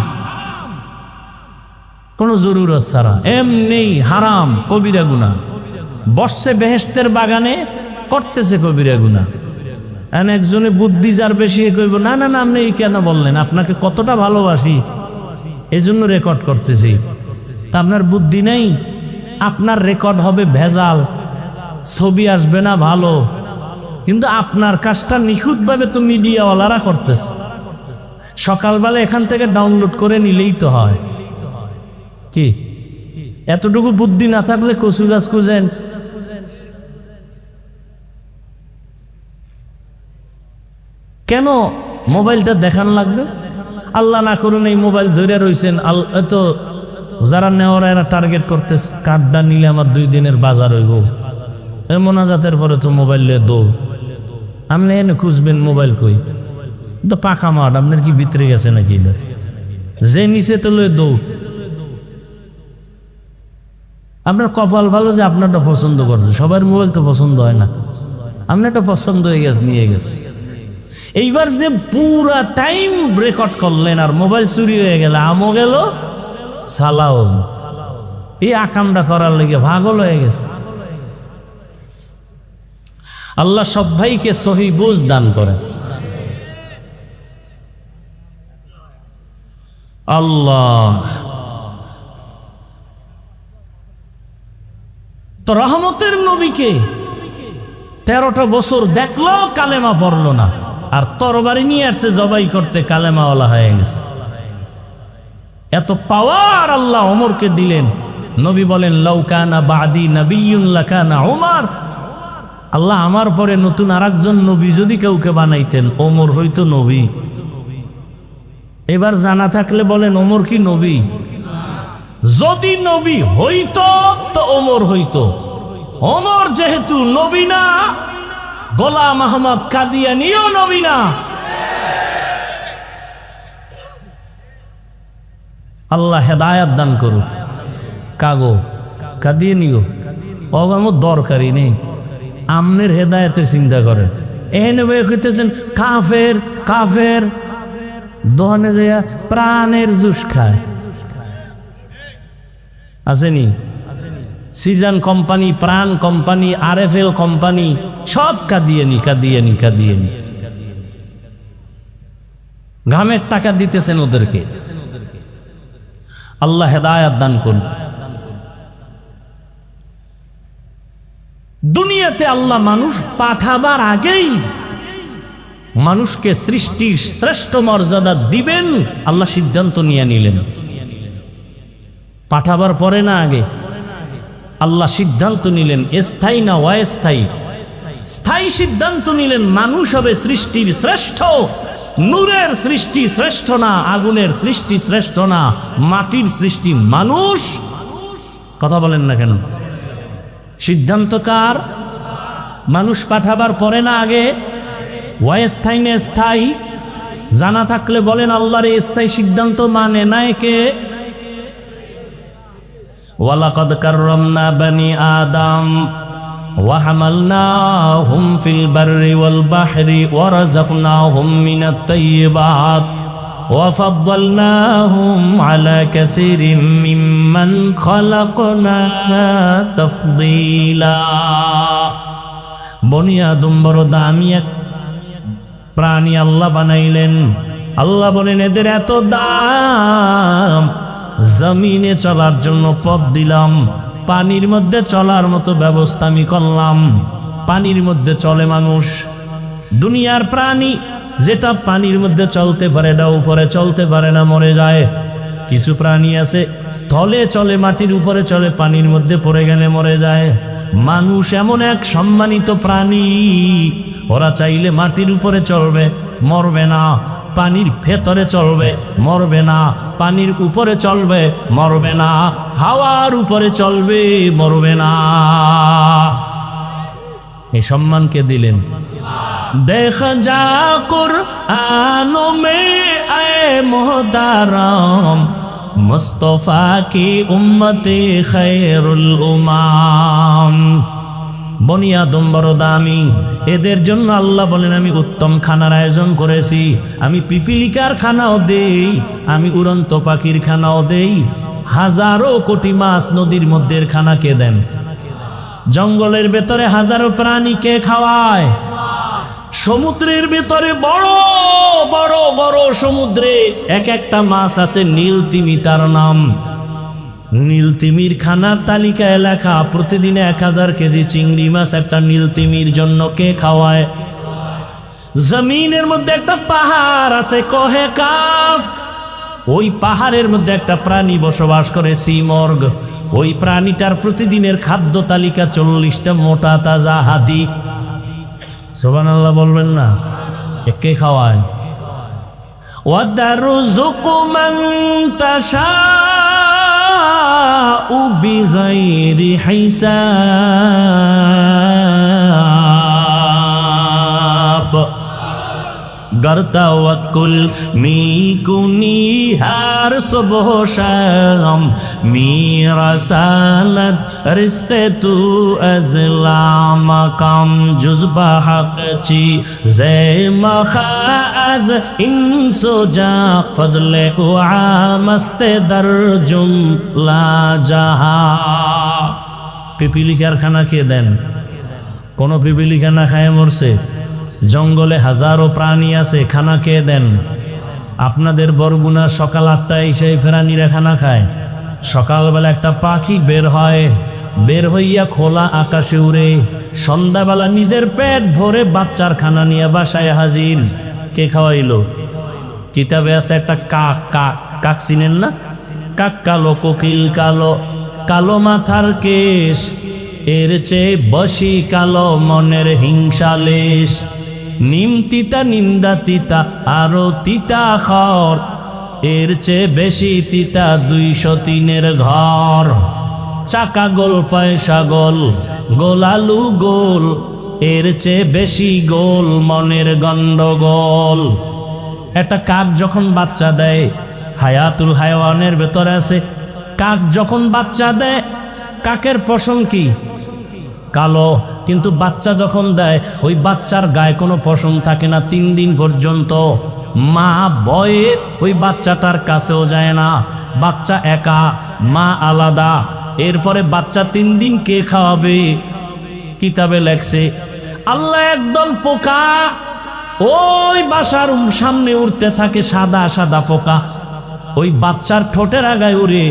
কোন জরুরত ছাড়া এমনি হারাম, কবিরা গুনাহ। বসছে বেহেশতের বাগানে, করতেছে কবিরা গুনাহ। একজনে বুদ্ধি যার বেশি কইব না না না আপনি কেন বললেন, আপনাকে কতটা ভালোবাসি এই জন্য রেকর্ড করতেছি। তা আপনার বুদ্ধি নেই, আপনার রেকর্ড হবে ভেজাল, ছবি আসবে না ভালো, কিন্তু আপনার কাজটা নিখুঁতভাবে তো মিডিয়াওয়ালারা করতেছে। সকালবেলা এখান থেকে ডাউনলোড করে নিলেই তো হয়। কি এতটুকু বুদ্ধি না থাকলে কচু গাছ খুঁজেন। কেন মোবাইলটা দেখান লাগবে? আল্লাহ না করুন এই মোবাইল ধরে রয়েছেন, তো যারা নেওয়ার এরা টার্গেট করতেছে, কার্ডটা নিলে আমার 2 দিনের বাজার হইব। মোনাজাতের পরে তো মোবাইল নিয়ে দৌড়, আপনি এনে খুঁজবেন মোবাইল কই? তো পাখা মাঠ, আপনার কি ভিতরে গেছে নাকি? যে নিচে তো লয়ে দৌড়। আপনার কপাল ভালো যে আপনারটা পছন্দ করছে, সবার মোবাইল তো পছন্দ হয় না, আপনারটা পছন্দ হয়ে গেছে, নিয়ে গেছে। এইবার যে পুরা টাইম রেকর্ড করলেন আর মোবাইল চুরি হয়ে গেল, আমও গেল সালাও, এই আকামটা করার লেগে পাগল হয়ে গেছে। আল্লাহ সব ভাইকে সহি বুঝ দান করে। আল্লাহ তো রহমতের নবীকে 13টা বছর দেখলো কালেমা পড়লো না, আর তরবারি নিয়ে আসছে জবাই করতে, কালেমাওয়ালা হয়ে গেছে। এত পাওয়ার আল্লাহ ওমরকে দিলেন। নবী বলেন লাউ কানা বাদি নাবিয়্যুন লাকানা ওমর, আল্লাহ আমার পরে নতুন আরেকজন নবী যদি কাউকে বানাইতেন ওমর হইতো নবী। এবার জানা থাকলে বলেন ওমর কি নবী? যদি নবী হইতো তো ওমর হইতো। ওমর যেহেতু নবী না, গোলাম আহমদ কাদিয়ানীও নবী না। আল্লাহ হেদায়াত দান করুক। কাগো কাদিয়ানীও আমার দরকারই নেই, আমনের হেদায়েতের চিন্তা করেন। এখানে কইতেছেন কাফের কাফের, দোহানে যাইয়া প্রাণের জুস খায়। আসেনি সিজন কোম্পানি, প্রাণ কোম্পানি, RFL কোম্পানি, সব কাদিয়ানি কাদিয়ানি কাদিয়ানি। ঘামের টাকা দিতেছেন ওদেরকে। আল্লাহ হেদায়াত দান করুন। দুনিয়াতে আল্লাহ মানুষ পাঠাবার আগেই মানুষকে সৃষ্টির শ্রেষ্ঠ মর্যাদা দিবেন আল্লাহ সিদ্ধান্ত নিয়ে নিলেন। পাঠাবার পরে না আগে আল্লাহ সিদ্ধান্ত নিলেন, স্থায়ী না অস্থায়ী। স্থায়ী সিদ্ধান্ত নিলেন মানুষ হবে সৃষ্টির শ্রেষ্ঠ। নূরের সৃষ্টি শ্রেষ্ঠ না, আগুনের সৃষ্টি শ্রেষ্ঠ না, মাটির সৃষ্টি মানুষ। কথা বলেন না কেন? সিদ্ধান্ত কার? মানুষ পাঠাবার পরে না আগে? অস্থায়ী না স্থায়ী? জানা থাকলে বলেন আল্লাহর এই স্থায়ী সিদ্ধান্ত মানে নাই কে? ওয়ালাকাদ কাররামনা বানি আদম ওয়া হামালনাহুম ফিল বাররি ওয়াল বাহরি ওয়া রাযাকনাহুম মিনাত তাইয়্যিবাত ওয়া ফাদ্দালনাহুম আলা কাসীরিম মিম্মান খালাকনা তাফদীলা। বনি আদম বড় দামি এক প্রাণী আল্লাহ বানাইলেন। আল্লাহ বলেন এদের এত দাম, জমিনে চলার জন্য পথ দিলাম, পানির মধ্যে চলার মতো ব্যবস্থা আমি করলাম। পানির মধ্যে চলে মানুষ। দুনিয়ার প্রাণী যেটা পানির মধ্যে চলতে পারে এটা উপরে চলতে পারে না, মরে যায়। কিছু প্রাণী আছে স্থলে চলে, মাটির উপরে চলে, পানির মধ্যে পড়ে গেলে মরে যায়। মানুষ এমন এক সম্মানিত প্রাণী, ওরা চাইলে মাটির উপরে চলবে, মরবে না। পানির ভেতরে চলবে, মরবে না। পানির উপরে চলবে, মরবে না। হাওয়ার উপরে চলবে, মরবে না। এই সম্মান কে দিলেন? দেখা যা কুরআনো মে আয়ে মুহতারাম মুস্তফা কি উম্মতে খায়রুল উমাম। বনি আদম বড় দামি, এদের জন্য আল্লাহ বলেন আমি উত্তম খানার আয়োজন করেছি। আমি পিপিলিকার খানাও দেই, আমি উড়ন্ত পাখির খানাও দেই। হাজারো কোটি মাছ নদীর মধ্যে খানা কে দেন? জঙ্গলের ভেতরে হাজারো প্রাণীকে খাওয়ায়। সমুদ্রের ভেতরে বড় বড় বড় সমুদ্রে এক একটা মাছ আছে, নীল তিমি তার নাম। নীল তিমির খানার তালিকায় লেখা প্রতিদিন 1000 কেজি চিংড়ি মাছ একটা নীল তিমির জন্য কে খাওয়ায়? জমিনের মধ্যে একটা পাহাড় আছে কহে কাফ, ওই পাহাড়ের মধ্যে একটা প্রাণী বসবাস করে সিমর্গ। ওই প্রাণীটার প্রতিদিনের খাদ্য তালিকা 40টা মোটা তাজা হাদি। সুবহানাল্লাহ বলবেন না? কে খাওয়ায়? ওয়াদারুযুকু মান তাশাউ বিগাইরি হিসাব। गर तवक्कुल मी कुनी हर सुबह शाम मेरा सालत रिश्ते तू अज़ला मकाम जुज़बा हक़ची ज़े मखा अज़ इंसो जा फज़ले मस्ते दर जुमला जहा। पिपीलिकार खाना के देन? कोनो पिपीलिका ना खाए मरसे? জঙ্গলে হাজারো প্রাণী আছে, খানা কে দেন? আপনাদের বরগুনা সকাল 8টায় সেই প্রাণীরা খানা খায়। সকালবেলা একটা পাখি বের হয়, বের হইয়া খোলা আকাশে উড়ে, সন্ধ্যাবেলা নিজের পেট ভরে বাচ্চার খানা নিয়ে বাসায় হাজির। কে খাওয়াইলো? কিতাবে আছে একটা কাক। কাক কাক চিনেন না? কাক কালো, কোকিল কালো, কালো মাথার কেশ, এর চেয়ে বসি কালো মনের হিংসালেশ। নিম তিতা নিন্দা তিতা আরো তিতা খর, এর চেয়ে বেশি তিতা 203-এর ঘর। চাকা গোল পয়সা গোল, গোলালু গোল, এর চেয়ে বেশি গোল মনের গন্ডগোল। একটা কাক যখন বাচ্চা দেয়, হায়াতুল হায়াওয়ানের ভেতরে আছে, কাক যখন বাচ্চা দেয় কাকের পশম কি? কালো। কিন্তু বাচ্চা যখন দেয় ওই বাচ্চার গায়ে কোনো পশম থাকে না 3 দিন পর্যন্ত। মা ভয়ে ওই বাচ্চাটার কাছেও যায় না। বাচ্চা একা, মা আলাদা। এরপরে বাচ্চা 3 দিন কে খাওয়াবে? কিতাবে লেখছে আল্লাহ একদল পোকা ওই বাসার সামনে উড়তে থাকে, সাদা সাদা পোকা। ওই বাচ্চার ঠোঁটের আগায় উড়ে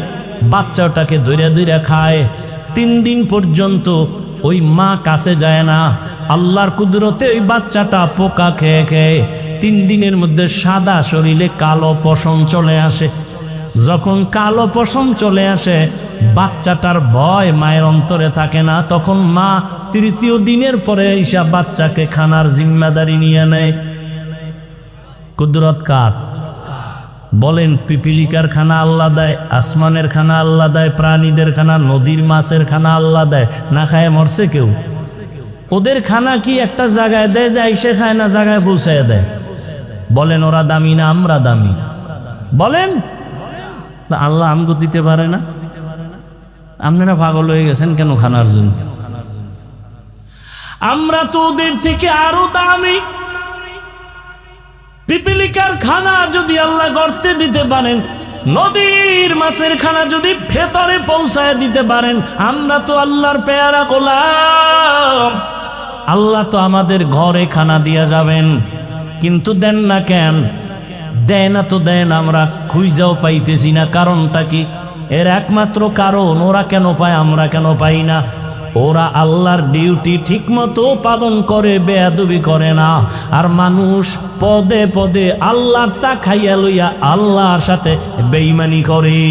বাচ্চাটাকে ধরে ধরে খায়। 3 দিন পর্যন্ত ওই মা কাছে যায় না। আল্লাহর কুদরতে ওই বাচ্চাটা পোকা খেয়ে খেয়ে 3 দিনের মধ্যে সাদা শরীরে কালো পশম চলে আসে। যখন কালো পশম চলে আসে বাচ্চাটার ভয় মায়ের অন্তরে থাকে না। তখন মা 3য় দিনের পরে এসে বাচ্চাকে খানার জিম্মাদারি নিয়ে নেয়। কুদরত কার? বলেন, পিপিলিকার খানা আল্লাহ দেয়, আসমানের খানা আল্লাহ দেয়, প্রাণীদের খানা, নদীর মাছের খানা আল্লাহ দেয়। না খায় মরছে কেউ? ওদের খানা কি একটা জায়গায় দেয় যে এসে খায় না জায়গায় পৌঁছায় দেয়? বলেন ওরা দামি না আমরা দামি? বলেন আল্লাহ আমগো দিতে পারে না? আপনারা পাগল হয়ে গেছেন কেন খানার জন্য? আমরা তো ওদের থেকে আরো দামি। পিপিলিকার খানা যদি আল্লাহ গর্তে দিতে পারেন, নদীর মাছের খানা যদি ভেতরে পৌঁছায় দিতে পারেন, আমরা তো আল্লাহর পেয়ারা গোলাম। আল্লাহ তো আমাদের ঘরে খানা দিয়া যাবেন, কিন্তু দেন না কেন? দেয় না তো দেন, আমরা খুঁজাও পাইতেছি না। কারণটা কি? এর একমাত্র কারণ, ওরা কেন পায় আমরা কেন পাই না? ওরা আল্লাহর ডিউটি ঠিক মতো পালন করে, বেয়াদবি করে না। আর মানুষ পদে পদে আল্লাহর তা খাইয়া লইয়া আল্লাহর সাথে বেঈমানি করে।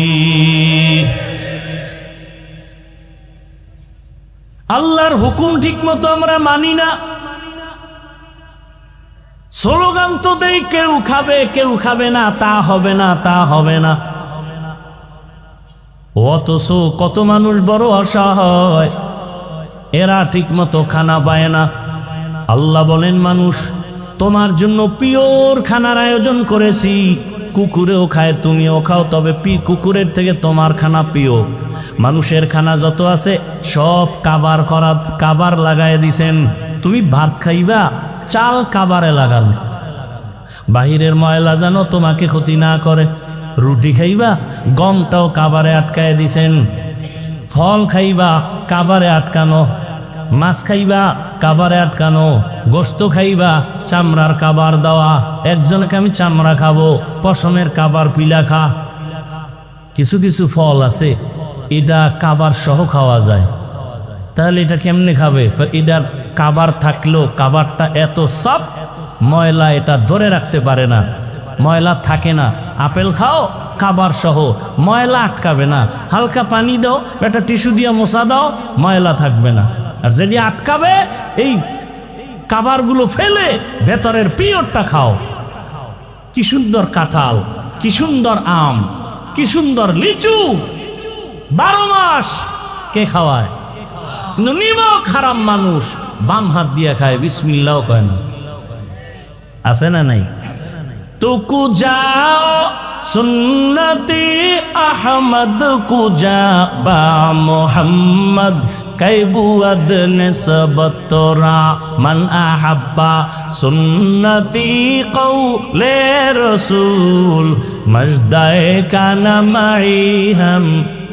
আল্লাহর হুকুম ঠিক মতো আমরা মানি না। স্লোগান তো দেই, কেউ খাবে কেউ খাবে না, তা হবে না তা হবে না। অথচ কত মানুষ বড় অসহায়, এরা ঠিক মতো খানা পায় না। আল্লাহ বলেন, মানুষ তোমার জন্য পিওর খানার আয়োজন করেছি, কুকুরেও খায় তুমিও খাও, তবে কুকুরের থেকে তোমার খানা পিওর। মানুষের খানা যত আছে সব কাবার লাগায় দিছেন। তুমি ভাত খাইবা, চাল কাবারে লাগান। বাহিরের ময়লা যেন তোমাকে ক্ষতি না করে। রুটি খাইবা, গমটাও কাবারে আটকায় দিছেন। ফল খাইবা, কাবারে আটকানো। মাছ খাইবা, কাবারে আটকানো। গোশত খাইবা, চামড়ার কাবার দেওয়া। একজনকে আমি চামড়া খাবো, পশমের কাবার পিলা খা। কিছু কিছু ফল আছে এটা কাবার সহ খাওয়া যায়, তাহলে এটা কেমনে খাবে? এটার কাবার থাকলেও কাবারটা এত সব ময়লা, এটা ধরে রাখতে পারে না, ময়লা থাকে না। আপেল খাও কাবার সহ, ময়লা আটকাবে না। হালকা পানি দাও, একটা টিস্যু দিয়ে মোছা দাও, ময়লা থাকবে না। আর যেটি আটকাবে, এই কাবারগুলো ফেলে ভেতরের পিওরটা খাও। কি সুন্দর কাঁঠাল, কি সুন্দর আম, কি সুন্দর লিচু, 12 মাস কে খাওয়ায়? কিন্তু নিমক হারাম মানুষ বাম হাত দিয়ে খায়, বিসমিল্লাহও কয় না। আছে না নাই? তুকু যাও সুন্নতি আহমদ কুজা বা মোহাম্মদ কৈবুয়াদ নিসবতরা মান আহাব্বা সুন্নতি কৌলে রসুল মজদায়ে কানা মাই হাম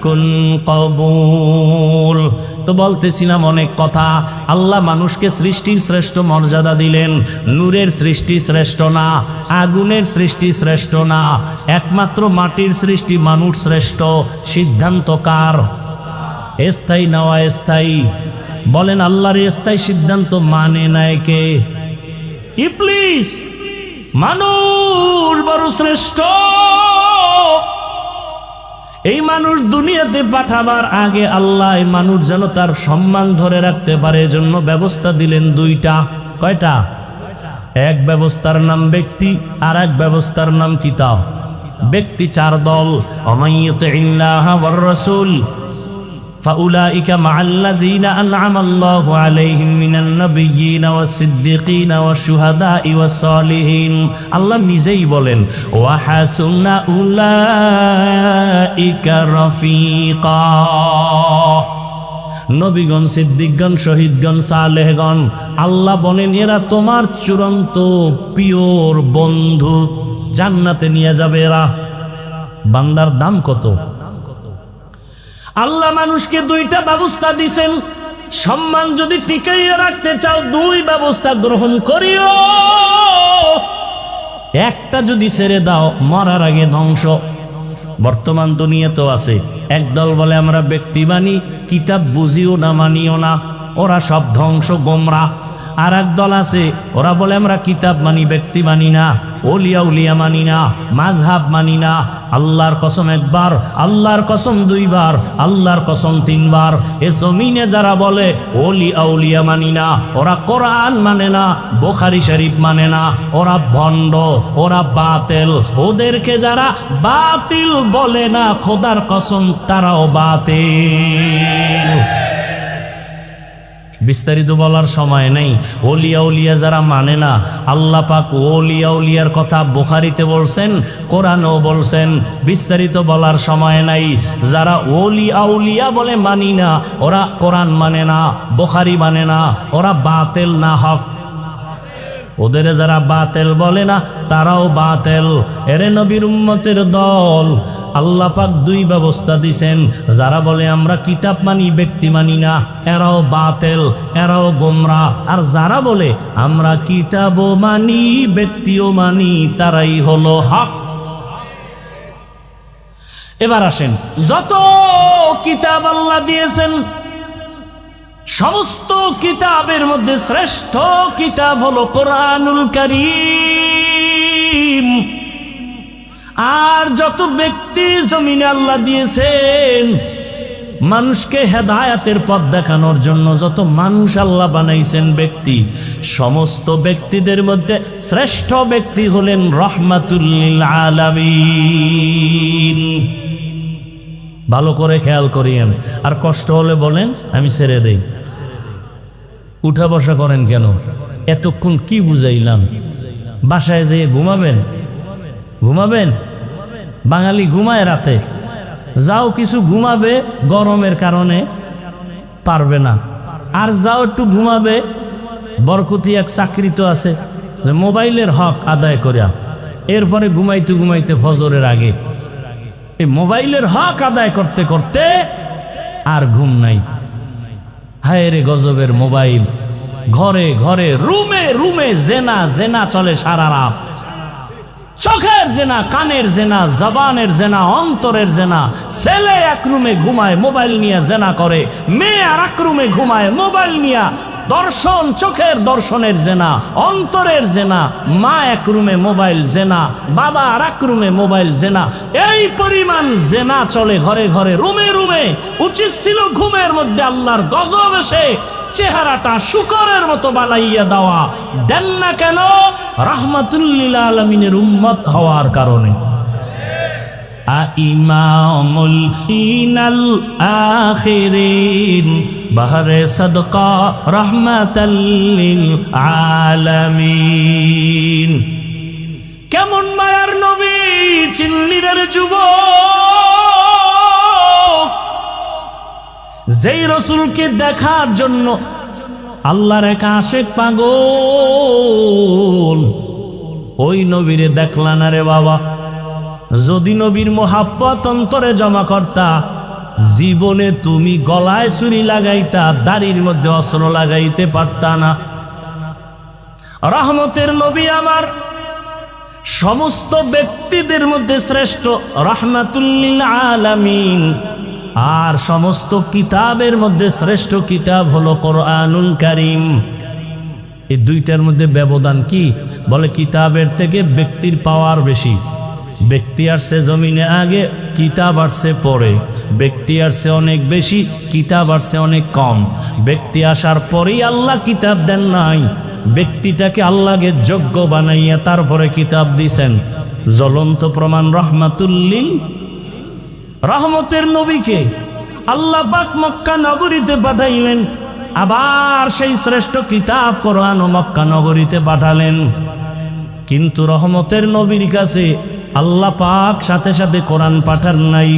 কুন কবুল। তো বলতেছিলাম অনেক কথা। আল্লাহ মানুষকে সৃষ্টির শ্রেষ্ঠ মর্যাদা দিলেন। নূরের সৃষ্টি শ্রেষ্ঠ না, আগুনের সৃষ্টি শ্রেষ্ঠ না, একমাত্র মাটির সৃষ্টি মানুষ শ্রেষ্ঠ। সিদ্ধান্ত কার? স্থায়ী না অস্থায়ী? বলেন, আল্লাহর স্থায়ী সিদ্ধান্ত মানে নাই কে? ইবলিস। মানুষ বড় শ্রেষ্ঠ। এই মানুষ দুনিয়াতে পাঠাবার আগে আল্লাহ মানুষ যেন তার সম্মান ধরে রাখতে পারে, এজন্য ব্যবস্থা দিলেন 2টা। কয়টা? এক ব্যবস্থার নাম ব্যক্তি, আর এক ব্যবস্থার নাম কিতাব। ব্যক্তি 4 দল। অমাইয়ুতিল্লাহ ওয়ার রাসূল ফাউলাইকা মাআল্লাযীনা আন'আমা আল্লাহু আলাইহিম মিনান নাবিয়্যিনা ওয়াস-সিদ্দীকিনা ওয়াশ-শুহাদা'i ওয়াস-সালিহিন। আল্লাহ নিজেই বলেন, ওয়া হাসুনা উলাইকা রাফিকা। নবীগণ, সিদ্দিকগণ, শহীদগণ, সালেহগণ, আল্লাহ বলেন এরা তোমার চূড়ান্ত পিওর বন্ধু, জান্নাতে নিয়ে যাবে এরা। বান্দার দাম কত? আল্লাহ মানুষকে 2টা ব্যবস্থা দিছেন। সম্মান যদি টিকাইয়া রাখতে চাও 2 ব্যবস্থা গ্রহণ করিও। একটা যদি ছেড়ে দাও, মরার আগে ধ্বংস। বর্তমান দুনিয়া তো আছে, একদল বলে আমরা ব্যক্তি মানি, কিতাব বুঝিও না মানিও না, ওরা সব ধ্বংস, গোমরা। আর এক দল আছে, ওরা বলে আমরা কিতাব মানি, ব্যক্তি মানি না, ওলিয়া উলিয়া মানি না, মাযহাব মানি না। আল্লাহর কসম 1 বার, আল্লাহর কসম 2 বার, আল্লাহর কসম 3 বার। এ জমিনে যারা বলে ওলি আউলিয়া মানি না, ওরা কোরআন মানে না, বুখারী শরীফ মানে না, ওরা ভণ্ড, ওরা বাতিল। ওদেরকে যারা বাতিল বলে না, খোদার কসম তারাও বাতিল। বিস্তারিত বলার সময় নেই। ওলিয়া উলিয়া যারা মানে না, আল্লাহ পাক ওলিয়া উলিয়ার কথা বুখারীতে বলছেন, কোরআনেও বলছেন, বিস্তারিত বলার সময় নাই। যারা ওলি আউলিয়া বলে মানি না, ওরা কোরআন মানে না, বুখারী মানে না, ওরা বাতিল না হক। ওদের যারা বাতিল বলে না তারাও বাতিল। এরে নবীর উম্মতের দল, আল্লাহ পাক দুই ব্যবস্থা দিছেন। যারা বলে আমরা কিতাব মানি ব্যক্তি মানি না, এরাও বাতিল, এরাও গোমরাহ। আর যারা বলে আমরা কিতাবও মানি ব্যক্তিও মানি, তারাই হলো হক। এবার আসেন, যত কিতাব আল্লাহ দিয়েছেন সমস্ত কিতাবের মধ্যে শ্রেষ্ঠ কিতাব হলো কোরআনুল কারীম। আর যত ব্যক্তি জমিনে আল্লাহ দিয়েছেন মানুষকে হেদায়েতের পথ দেখানোর জন্য, যত মানুষ আল্লাহ বানাইছেন ব্যক্তি, সমস্ত ব্যক্তিদের মধ্যে শ্রেষ্ঠ ব্যক্তি হলেন রাহমাতুল লিল আলামিন। ভালো করে খেয়াল করিয়েন। আর কষ্ট হলে বলেন আমি ছেড়ে দেই। উঠা বসা করেন কেন? এতক্ষণ কি বুঝাইলাম? বাসায় যেয়ে ঘুমাবেন? ঘুমাবেন? বাঙালি ঘুমায় রাতে। যাও কিছু ঘুমাবে, গরমের কারণে পারবে না। আর যাও একটু ঘুমাবে, বরকতি এক চাকরি তো আছে, মোবাইলের হক আদায় করিয়া এরপরে ঘুমাইতে ঘুমাইতে ফজরের আগে এই মোবাইলের হক আদায় করতে করতে আর ঘুম নাই। হায় রে গজবের মোবাইল! ঘরে ঘরে রুমে রুমে জেনা জেনা চলে সারা রাত। চোখের জেনা, কানের জেনা, জবানের জেনা, অন্তরের জেনা। ছেলে এক রুমে ঘুমায় মোবাইল নিয়ে জেনা করে, মেয়ে আর এক রুমে ঘুমায় মোবাইল নিয়ে দর্শন, চোখের দর্শনের জেনা, অন্তরের জেনা। মা এক রুমে মোবাইল জেনা, বাবা আর এক রুমে মোবাইল জেনা। এই পরিমাণ জেনা চলে ঘরে ঘরে, রুমে রুমে। উচিত ছিল ঘুমের মধ্যে আল্লাহর গজব এসে চেহারাটা শুকরের মতো বানাইয়া দেওয়া। দেন না কেন? রাহমাতুল লিল আলামিনের উম্মত হওয়ার কারণে। ইমামুল ইনাল আখিরিন বাহরে সাদকা রাহমাতাল লিল আলামিন। কেমন মায়ার নবী চিল্লির যুবক, যেই রসুলকে দেখার জন্য আল্লাহর এক আশেক পাগল। ওই নবীরে দেখলা না রে বাবা? যদি নবীর মোহাব্বত অন্তরে জমা করতা, জীবনে তুমি গলায় ছুরি লাগাইতা, দাড়ির মধ্যে অস্ত্র লাগাইতে পারতা না। রহমতের নবী আমার সমস্ত ব্যক্তিদের মধ্যে শ্রেষ্ঠ, রাহমাতুল লিল আলামিন। আর সমস্ত কিতাবের মধ্যে শ্রেষ্ঠ কিতাব হলো কোরআনুল কারীম। এই দুইটার মধ্যে ব্যবধান কি? বলে কিতাবের থেকে ব্যক্তির পাওয়ার বেশি। ব্যক্তি আসছে জমিনে আগে, কিতাব আসছে পরে। ব্যক্তি আসছে অনেক বেশি, কিতাব আসছে অনেক কম। ব্যক্তি আসার পরেই আল্লাহ কিতাব দেন নাই, ব্যক্তিটাকে আল্লাহকে যোগ্য বানাইয়া তারপরে কিতাব দিছেন। জ্বলন্ত প্রমাণ রাহমাতুল লিল। রহমতের নবীকে আল্লাহ পাক মক্কা নগরীতে পাঠাইলেন, আবার সেই শ্রেষ্ঠ কিতাব কোরআন ও মক্কা নগরীতে পাঠালেন। কিন্তু রহমতের নবীর কাছে আল্লাহ পাক সাথে সাথে কোরআন পাঠান নাই।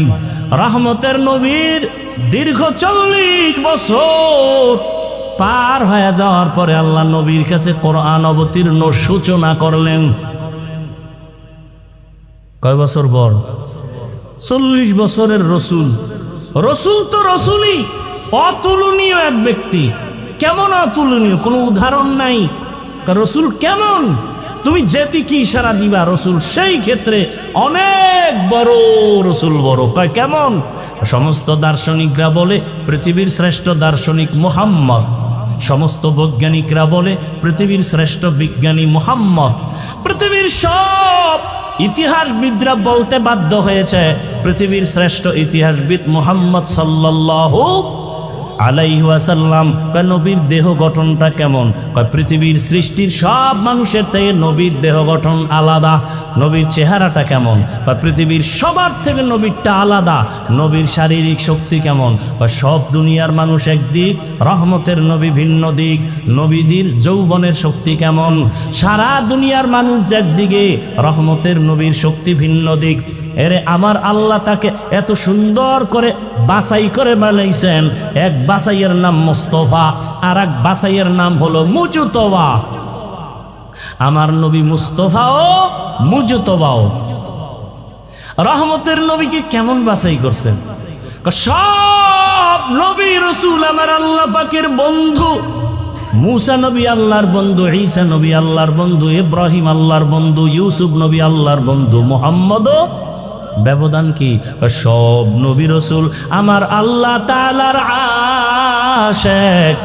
রহমতের নবীর দীর্ঘ 40 বছর পার হয়ে যাওয়ার পরে আল্লাহ নবীর কাছে কোরআন অবতীর্ণ সূচনা করলেন। কয় বছর পর? 40 বছরের রসুল। রসুল তো রসুলই, অতুলনীয় এক ব্যক্তি। কেমন অতুলনীয়? কোনো উদাহরণ নাই। রসুল কেমন? তুমি যেদিকে ইশারা দিবা রসুল সেই ক্ষেত্রে অনেক বড়। রসুল বড়। কয় কেমন? সমস্ত দার্শনিকরা বলে পৃথিবীর শ্রেষ্ঠ দার্শনিক মুহাম্মদ। সমস্ত বৈজ্ঞানিকরা বলে পৃথিবীর শ্রেষ্ঠ বিজ্ঞানী মুহাম্মদ। পৃথিবীর সব ইতিহাসবিদরা বলতে বাধ্য হয়েছে পৃথিবীর শ্রেষ্ঠ ইতিহাসবিদ মুহাম্মদ সাল্লাল্লাহু আলাইহি ওয়াসাল্লাম, নবীর দেহ গঠনটা কেমন? পৃথিবীর সৃষ্টির সব মানুষের থেকে নবীর দেহ গঠন আলাদা। নবীর চেহারাটা কেমন? পৃথিবীর সবার থেকে নবীরটা আলাদা। নবীর শারীরিক শক্তি কেমন? সব দুনিয়ার মানুষ একদিক, রহমতের নবী ভিন্ন দিক। নবীজির যৌবনের শক্তি কেমন? সারা দুনিয়ার মানুষ একদিকে, রহমতের নবীর শক্তি ভিন্ন দিক। এরে আমার আল্লাহ তাকে এত সুন্দর করে বাছাই করে বানাইছেন। এক বাছাইয়ের নাম মুস্তাফা, আর এক বাছাইয়ের নাম হলো মুজতবা। আমার নবী মুস্তাফাও মুজতবাও। রহমতের নবীকে কেমন বাছাই করছেন? সব নবী রাসূল আমার আল্লাহ পাকের বন্ধু। মুসা নবী আল্লাহর বন্ধু, ঈসা নবী আল্লাহর বন্ধু, ইব্রাহিম আল্লাহর বন্ধু, ইউসুফ নবী আল্লাহর বন্ধু, মুহাম্মদও। ব্যবধান কি? সব নবী রাসূল আমার আল্লাহ তাআলার আশিক,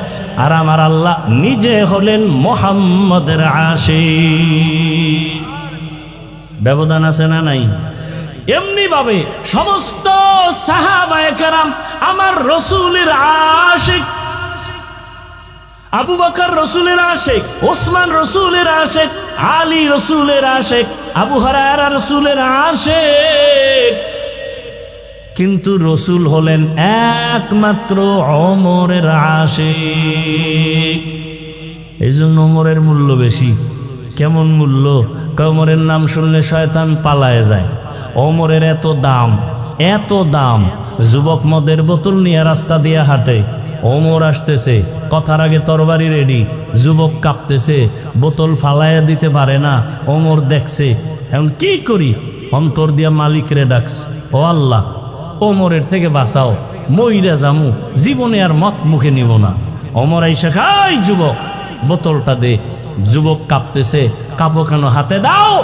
আর আমার আল্লাহ নিজে হলেন মুহাম্মদের আশিক। ব্যবধান আছে না নাই? এমনি ভাবে সমস্ত সাহাবায়ে কেরাম আমার রাসূলের আশিক। আবু বকর রাসূলের আশিক, ওসমান রাসূলের আশিক, আলী রাসূলের আশিক, আবু হুরায়রা রাসূলের আশিক। কিন্তু রাসূল হলেন একমাত্র ওমরের আশিক। এই জন্য ওমরের মূল্য বেশি। কেমন মূল্য? ওমরের নাম শুনলে শয়তান পালায় যায়। ওমরের এত দাম, এত দাম। যুবক মদের বোতল নিয়ে রাস্তা দিয়ে হাঁটে, ওমর আসতেছে, কথার আগে তরবারি রেডি, যুবক কাঁপতেছে, বোতল ফালাইয়া দিতে পারে না। ওমর দেখছে, এখন কি করি? অন্তর দিয়া মালিকরে ডাকছে, ও আল্লাহ, ওমরের থেকে বাঁচাও, মইরা জামু, জীবনে আর মত মুখে নিব না। ওমর আইসা খাই, যুবক বোতলটা দে। যুবক কাঁপতেছে, কাঁপো কেন? হাতে দাও।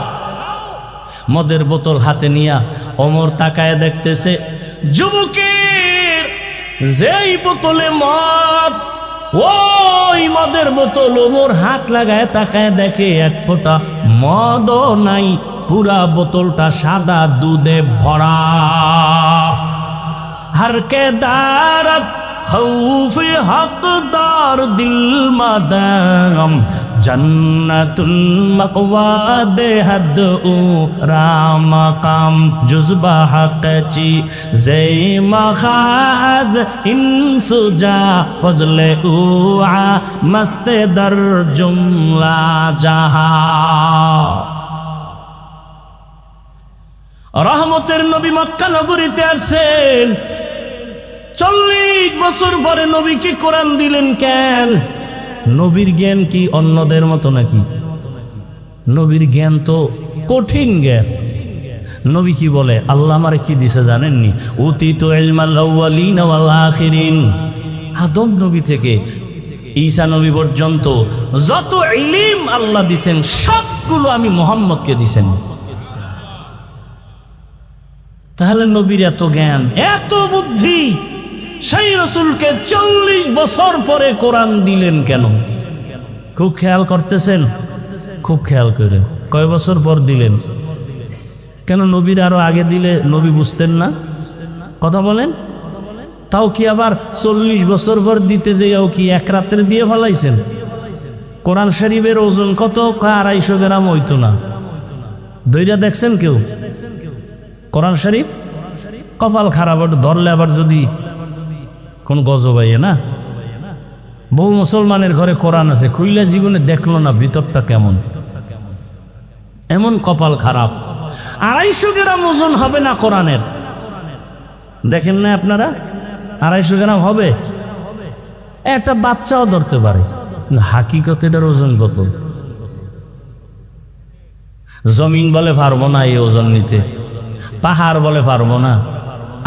মদের বোতল হাতে নিয়া ওমর তাকায় দেখতেছে, যুবকের যেই বোতলে মদ, ওই মদের বোতল ওমর হাত লাগায় তাকায় দেখে এক ফোঁটা মদও নাই, পুরা বোতলটা সাদা দুধে ভরা। हर के दारत खौफ हकदार दिल मदम जन्नतुल मक़वा दे हद उ राम काम जुज़बा हक़ची ज़े मखाज इंसुजा फजले उआ मस्त दर जुमला जहा। রহমতের নবী মক্কা নগরীতে আসেন। 40 বছর পরে নবীকে কোরআন দিলেন কেন? নবীর জ্ঞান কি অন্যদের মতো নাকি? নবীর জ্ঞান তো কঠিন জ্ঞান। নবী কি বলে? আল্লাহ আমারে কি দিছে জানেননি? উতিতু ইলমাল আউয়ালিন ওয়াল আখিরিন। আদম নবী থেকে ঈসা নবী পর্যন্ত যত ইলম আল্লাহ দিছেন সবগুলো আমি মুহাম্মদকে দিছেন। তাহলে নবীর এত জ্ঞান, এত বুদ্ধি, সেই রাসূলকে 40 বছর পরে কোরআন দিলেন কেন? খুব খেয়াল করতেছেন? খুব খেয়াল করে। কয় বছর পর দিলেন? কেন নবীর আরো আগে দিলে নবী বুঝতেন না? কথা বলেন। তাও কি আবার 40 বছর পর দিতে যেও কি এক রাত্রে দিয়ে ফেলাইছেন? কোরআন শরীফের ওজন কত? 250 গ্রাম হইতো না। দইরা দেখছেন কেউ কোরআন শরীফ? কপাল খারাপ, ধরলে আবার যদি কোন গজবাইয়ে না। বহু মুসলমানের ঘরে কোরআন আছে, খুললে জীবনে দেখলো না ভিতরটা কেমন। এমন কপাল খারাপ। 250 গ্রাম ওজন হবে না কোরআনের। দেখেন না আপনারা? 250 গ্রাম হবে? একটা বাচ্চাও ধরতে পারে। হাকিকত এটার ওজন কত? জমিন বলে পারবো না এই ওজন নিতে, পাহাড় বলে পারবো না,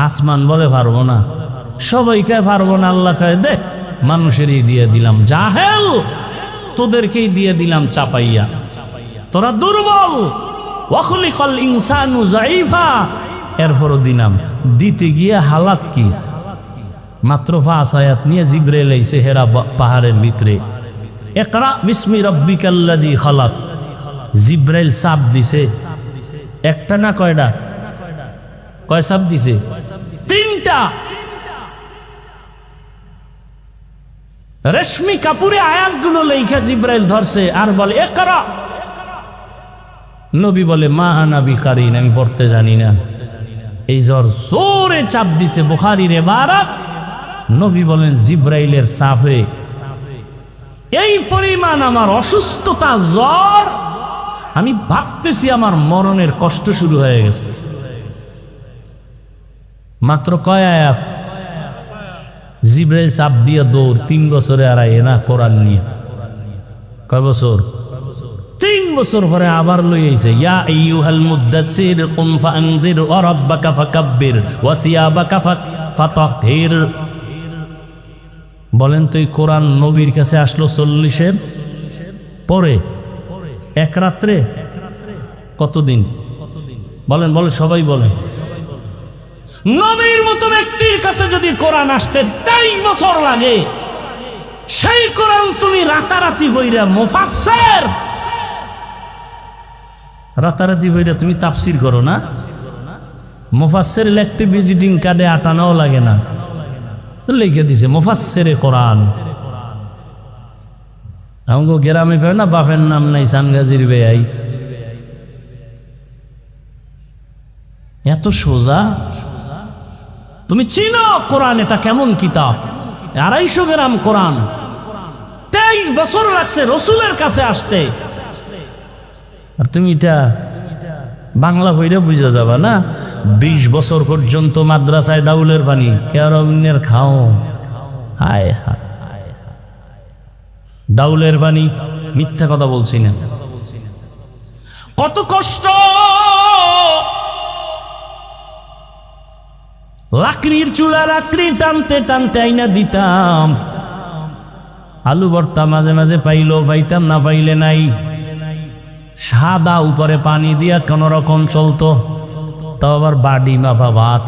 আসমান বলে পারবো না, সবাইকে পারবো না। আল্লাহ কয় দেখ মানুষেরই দিয়ে দিলাম, জাহেল তোদেরকেই দিয়ে দিলাম চাপাইয়া, তোরা দুর্বল। ওয়াখলিকাল ইনসানু যায়ীফা, এরপরও দিলাম। দিতে গিয়ে হালাত কি? মাত্র 5 আয়াত নিয়ে জিবরাইল আইছে হেরা পাহাড়ের ভিতরে। ইকরা বিসমি রাব্বিকাল্লাযী খালাক। জিবরাইল চাপ দিছে একটা না কয়টা? কয় চাপ দিছে? 3টা। রেশমি কাপুরে আয়াতগুলো লেখা জিব্রাইল ধরছে আর বলে ইকরা। নবী বলে মা আনা বিকারিন, আমি পড়তে জানি না। এই জোরে চাপ দিছে বুখারীর ইবারত। নবী বলেন জিব্রাইলের চাপে এই পরিমাণ আমার অসুস্থতা, জ্বর, আমি ভাবতেছি আমার মরণের কষ্ট শুরু হয়ে গেছে। মাত্র কয় আয়াত, জিব্রাইল চাপ দিয়ে দৌড়। 3 বছরে আর আয় না কোরআন নিয়ে। কয় বছর? 3 বছর পরে আবার লই আইছে, ইয়া আইয়ুহাল মুদ্দাসসির কুম ফাআনজির ওয়া রাব্বাকা ফাকাব্বির ওয়া সিয়াবাকা ফাতাহহির। বলেন তো এই কোরআন নবীর কাছে আসলো 40-এর পরে, এক রাত্রে, কতদিন? বলেন বলেন সবাই বলেন। নবীর মতো ব্যক্তির কাছে যদি কোরআন আসতে 23 বছর লাগে, সেই কোরআন তুমি রাতারাতি বইরা মুফাসসির, রাতারাতি বইরা তুমি তাফসীর করো না। মুফাসসির লিখতে ভিজিটিং কার্ডে আটানাও লাগে না, লিখে দিছে মুফাসসিরে কোরআন। আমগো গ্রামে পায় না বাপের নাম নাই সানগাজির বেয়াই, এত সোজা। তুমি চিনো কোরআন এটা কেমন কিতাব? 250 গ্রাম কোরআন, 23 বছর লাগছে রসুলের কাছে আসতে। আর তুমি এটা বাংলা হইরে বুঝা যাবা না। 20 বছর পর্যন্ত মাদ্রাসায় ডাউলের পানি, কেরমিনের খাও, হায় হায় ডাউলের পানি, মিথ্যা কথা বলছি না। কত কষ্ট, লাকড়ির চুলা লাকড়ি টানতে টানতে আইনা দিতাম। আলু ভর্তা মাঝে মাঝে পাইলো, পাইতাম না পাইলে নাই। সাদা উপরে পানি দিয়া কোন রকম চলতো, তাও আবার বাড়ি মাপা ভাত।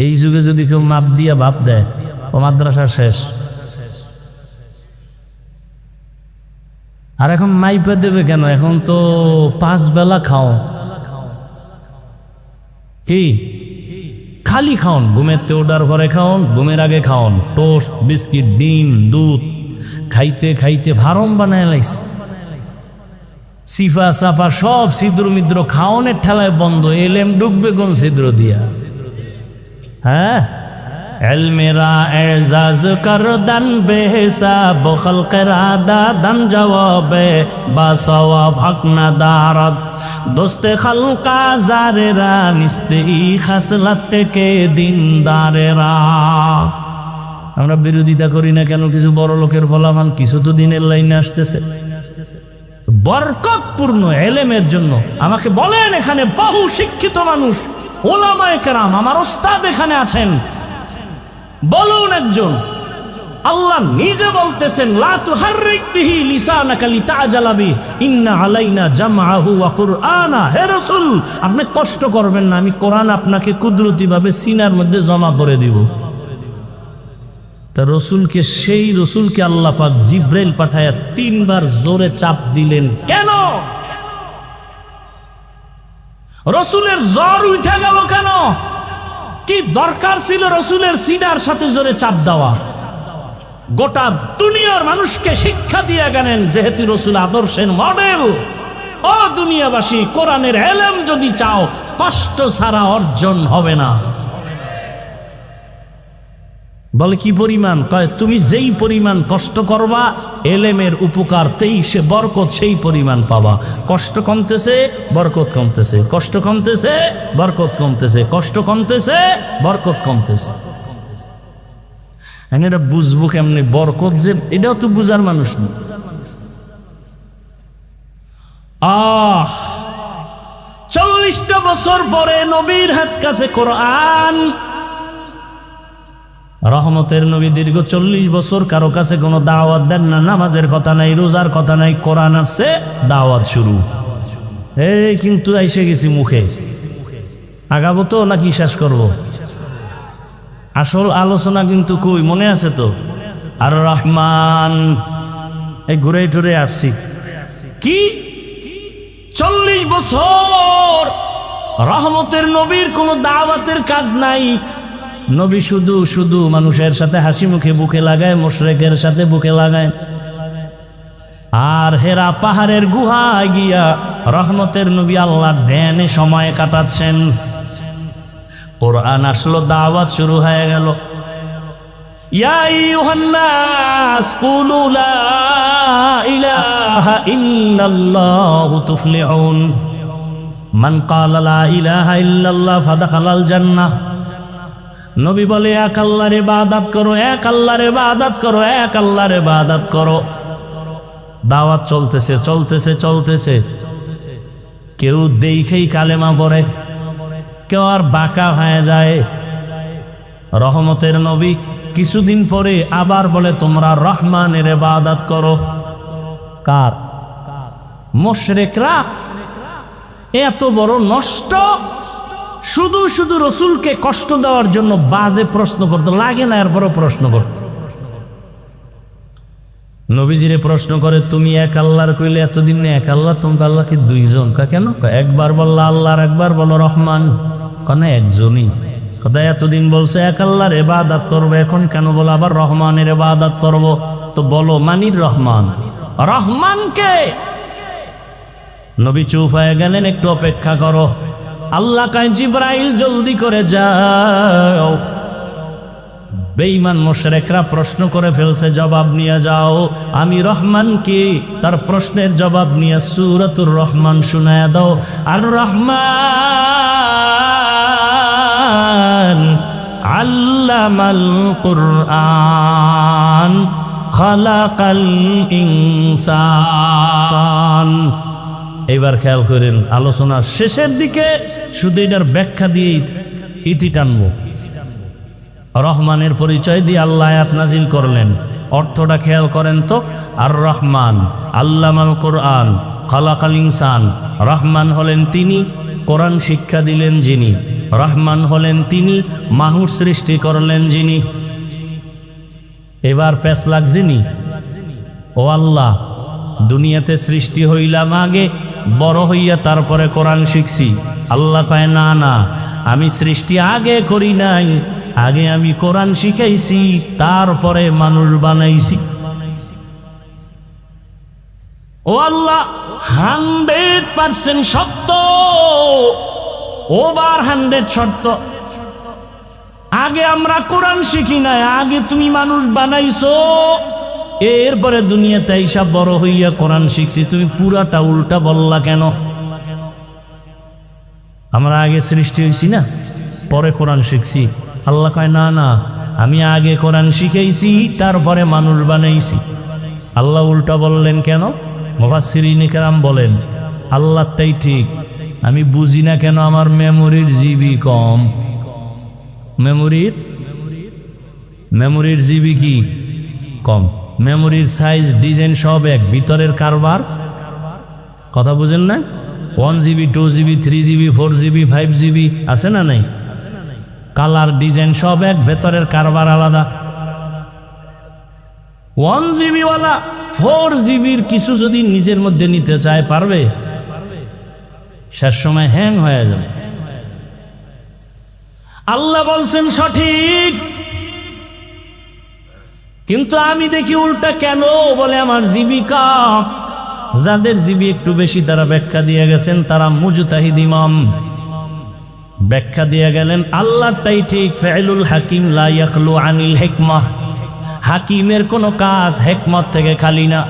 এই যুগে যদি কেউ মাপ দিয়া ভাত দেয়, ও মাদ্রাসা শেষ। আর এখন মাইপে দেবে কেন? এখন তো 5 বেলা খাও, কি খালি খাওন, ঘুমেতে ওঠার পরে খাওন, ঘুমের আগে খাওন, টোস্ট বিস্কিট ডিম দুধ খাইতে খাইতে ফার্ম বানায় লাইছে। সিফা সাফা সব ছিদ্র মিদ্র খাওনের ঠেলায় বন্ধ। এলেম ডুববে কোন ছিদ্র দিয়া? হ্যাঁ, এলমেরা এজাজ কর দান বেহিসাব খলকের আদা দান জবাবে বা সওয়াব হক না দারদ দোস্তে খালকা জারেরা নিস্তে খাসলাত থেকে দিনদারেরা। আমরা বিরোধিতা করি না কেন? কিছু বড় লোকের ফলাফল কিছু তো দিনের লাইনে আসতেছে। বরকতপূর্ণ এলেমের জন্য আমাকে বলেন, এখানে বহু শিক্ষিত মানুষ, ওলামায়ে কেরাম, আমার ওস্তাদ এখানে আছেন, বলুন একজন। আল্লাহ নিজে বলতেছেন, লা তুহাররিক বিহি লিসানাকা লিতাজালা বিহি ইন্না আলাইনা জামআহু ওয়া কুরআনা। হে রাসূল, আপনি কষ্ট করবেন না, আমি কোরআন আপনাকে কুদরতিভাবে সিনার মধ্যে জমা করে দিব। তা রসুলকে, সেই রসুলকে আল্লাহ পাক জিব্রাইল পাঠায়া 3 বার জোরে চাপ দিলেন কেন? রসুলের জ্বর উঠে গেল কেন? কি দরকার ছিল রসুলের সিনার সাথে জোরে চাপ দেওয়া? গোটা দুনিয়ার মানুষকে শিক্ষা দিয়ে গেলেন, যেহেতু রসুল আদর্শের মডেল। ও দুনিয়াবাসী, কোরআনের এলেম যদি চাও, কষ্ট ছাড়া অর্জন হবে না। বলে কি পরিমাণ? কয় তুমি যেই পরিমাণ কষ্ট করবা, এলেমের উপকার সে বরকত সেই পরিমাণ পাবা। কষ্ট কমতেছে, বরকত কমতেছে, কষ্ট কমতেছে, বরকত কমতেছে, কষ্ট কমতেছে, বরকত কমতেছে। এটা বুঝবো কেমনে বরকত যে? এটাও তো বুঝার মানুষ না। 40টা বছর পরে নবীর কাছে কোরআন। রহমতের নবী দীর্ঘ 40 বছর কারো কাছে কোনো দাওয়াত দেন না। নামাজের কথা নাই, রোজার কথা নাই, কোরআন আসছে, দাওয়াত শুরু। এই কিন্তু এসে গেছি মুখে, আগাবো তো নাকি শেষ করব? আসল আলোচনা কিন্তু কই মনে আছে তো? আর রহমান, এই ঘুরে টুরে আসছি। কি 40 বছর রহমতের নবীর কোনো দাওয়াতের কাজ নাই, নবী শুধু শুধু মানুষের সাথে হাসি মুখে বুকে লাগায়, মুশরিকের সাথে বুকে লাগায়। আর হেরা পাহাড়ের গুহায় গিয়া রহমতের নবী আল্লাহর ধ্যানে সময় কাটাচ্ছেন। কোরআন আসলো, দাওয়াত শুরু হয়ে গেল। ইয়া আইয়ুহান নাস কুলু লা ইলাহা ইল্লাল্লাহু তুফলিহুন মান ক্বালা লা ইলাহা ইল্লাল্লাহ ফাদাখালাল জান্নাহ। নবী বলে, এক আল্লাহর ইবাদত করো, এক আল্লাহর ইবাদত করো, এক আল্লাহর ইবাদত করো। দাওয়াত চলতেছে চলতেছে চলতেছে। কেউ দেখেই কালেমা পড়ে, কেউ আর বাঁকা হয়ে যায়। রহমতের নবী কিছুদিন পরে আবার বলে, তোমরা রহমানের ইবাদত করো। কার? মুশরিকরা। এত বড় নষ্ট, শুধু শুধু রসুলকে কষ্ট দেওয়ার জন্য বাজে প্রশ্ন করতে লাগে না, এরপরও প্রশ্ন করতে। নবীজিরে প্রশ্ন করে, তুমি এক আল্লাহর কইলে এতদিন এক আল্লাহ, তুমি আল্লাহ কি দুইজন? কেন? একবার বললা আল্লাহর, একবার বলো রহমান। কেন? একজনই। কথা এতদিন বলছো এক আল্লাহর ইবাদত করবো, এখন কেন বলো আবার রহমানের ইবাদত করবো? তো বলো মানির রহমান, রহমানকে। নবী চুপ হয়ে গেলেন, একটু অপেক্ষা করো। আল্লাহ কয়, জিবরাইল জলদি করে যাও, বেঈমান মুশরিকরা প্রশ্ন করে ফেলছে, জবাব নিয়ে যাও। আমি রহমানকে তার প্রশ্নের জবাব নিয়ে সূরাতুর রহমান শোনায়া দাও। আর রহমান আল্লামাল কুরআন খালাকাল ইনসান। এবার খেয়াল করেন, আলোচনার শেষের দিকে শুধু এটার ব্যাখ্যা দিয়ে ইতি টানবো। রহমানের পরিচয় দিয়ে আল্লাহ আয়াত নাজিল করলেন, অর্থটা খেয়াল করেন তো। আর রহমান আল্লামাল কোরআন খালাকাল ইনসান। রহমান হলেন তিনি, কোরআন শিক্ষা দিলেন যিনি। রহমান হলেন তিনি, মানুষ সৃষ্টি করলেন যিনি। এবার প্যাস লাগছেনি, ও আল্লাহ দুনিয়াতে সৃষ্টি হইলাম আগে, বড় হইয়া তারপরে কোরআন শিখছি। আল্লাহ কয়, না না, আমি সৃষ্টি আগে করি নাই, আগে আমি কোরআন শিখাইছি, তারপরে মানুষ বানাইছি। ও আল্লাহ 100% সত্য, ওভার 100 সত্য। আগে আমরা কোরআন শিখি নাই, আগে তুমি মানুষ বানাইছো, এরপরে দুনিয়াতে এইসব বড় হইয়া কোরআন শিখছি। তুমি পুরাটা উল্টা বললা কেন? আমরা আগে সৃষ্টি হয়েছি না, পরে কোরআন শিখছি। আল্লাহ কয়, না না, আমি আগে কোরআন শিখাইছি, তারপরে মানুষ বানাইছি। আল্লাহ উল্টা বললেন কেন? মুফাসসিরিনে কেরাম বলেন, আল্লাহ তাই ঠিক, আমি বুঝি না কেন আমার মেমোরির জিবি কম। মেমোরির জিবি কি কম? মেমোরির সাইজ, ডিজাইন সব এক, ভিতরের কারবার কথা বুঝেন না? 1 GB 2 GB 3 GB 4 GB 5 GB আছে না নাই? কালার ডিজাইন সব এক, ভেতরের কারবার আলাদা। 1 GB ওয়ালা 4 GBর কিছু যদি নিজের মধ্যে নিতে চায়, পারবে? শেষ সময় হ্যাং হয়ে যাবে। আল্লাহ বলছেন সঠিক, কিন্তু আমি দেখি উল্টা কেন বলে আমার জীবিকা। যাদের জিবি একটু বেশি তারা ব্যাখ্যা দিয়ে গেছেন, তারা মুজতাহিদ ইমাম ব্যাখ্যা দিয়ে গেলেন আল্লাহটাই ঠিক। ফাইলুল হাকিম লা ইয়াখলু আনিল হিকমাহ, হাকিমের কোনো কাজ হিকমত থেকে খালি না।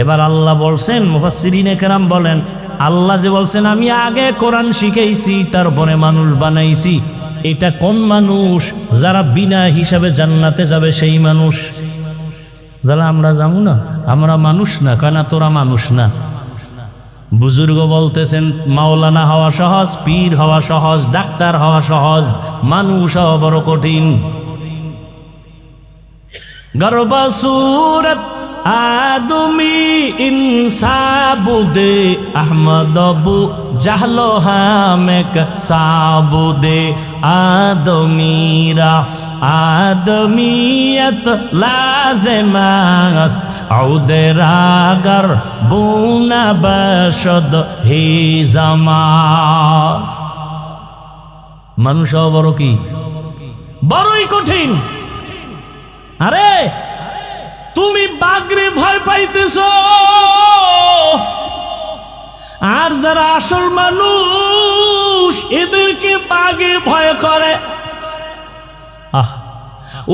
এবার আল্লাহ বলছেন, মুফাসসিরিনে কেরাম বলেন, আল্লাহ যে বলছেন আমি আগে কোরআন শিখাইছি তারপরে মানুষ বানাইছি, এটা কোন মানুষ? যারা বিনা হিসাবে জান্নাতে যাবে সেই মানুষ। যারা আমরা যাবো না, আমরা মানুষ না, কেন তোরা মানুষ না। বুজুর্গ বলতেছেন মাওলানা হওয়া সহজ, পীর হওয়া সহজ, ডাক্তার হওয়া সহজ, মানুষ হওয়া বড় কঠিন। গর্বসুরত আদমি ইনসাবুদে আহমদবু জাহলো হামেক সাবুদে আদমিরা আদমিয়ত লাজেমাস আউদেরাগর বুনা বশদ হি জামাস। মানুষ বড় কি বড়ই কঠিন। আরে তুমি বাঘরে ভয় পাইতেছ, আর যারা আসল মানুষ এদেরকে বাঘে ভয় করে।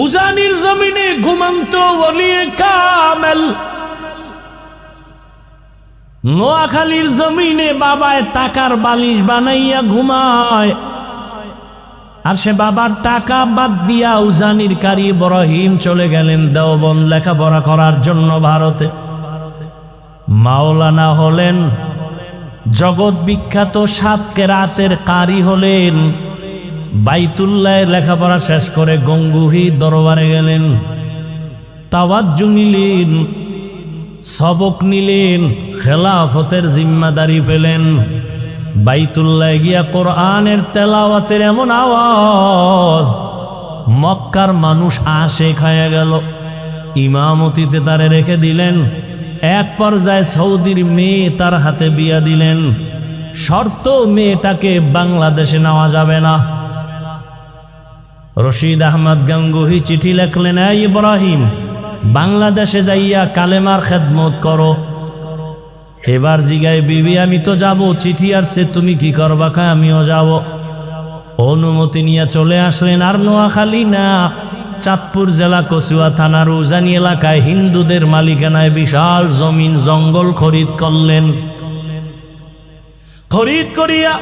উজানির জমিনে ঘুমন্ত ওলিয়ে কামেল, নোয়াখালীর জমিনে বাবায় টাকার বালিশ বানাইয়া ঘুমায়, আর সে বাবার টাকা বাদ দিয়া উজানির কারি ইব্রাহিম চলে গেলেন দেওবন্দ লেখাপড়া করার জন্য ভারতে। মাওলানা হলেন, জগৎ বিখ্যাত 7 কেরাতের কারি হলেন। বাইতুল্লাহ লেখাপড়া শেষ করে গঙ্গুহি দরবারে গেলেন, তাওয়াজ্জু নিলেন, সবক নিলেন, খেলাফতের জিম্মাদারি পেলেন। বাইতুল্লাহ গিয়া কোরআনের তেলাওয়াতের এমন আওয়াজ, মক্কার মানুষ আশেক হয়ে গেল। ইমামতিতে তারে রেখে দিলেন। এক পর্যায়ে সৌদির মেয়ে তার হাতে বিয়া দিলেন, শর্ত মেয়েটাকে বাংলাদেশে নেওয়া যাবে না। রশিদ আহমদ গাঙ্গুহি চিঠি লেখলেন, এই ইব্রাহিম, বাংলাদেশে যাইয়া কালেমার খেদমত করো। এবার জিগায় বিবি, আমি তো যাব, চিঠি আসছে, তুমি কি করবা? খায় আমিও যাব। অনুমতি নিয়ে চলে আসলেন। আর নোয়াখালী না, চাঁদপুর জেলা কচুয়া থানার উজানি এলাকায় হিন্দুদের মালিকানায় বিশাল জমিন জঙ্গল খরিদ করলেন। খরিদ করিয়া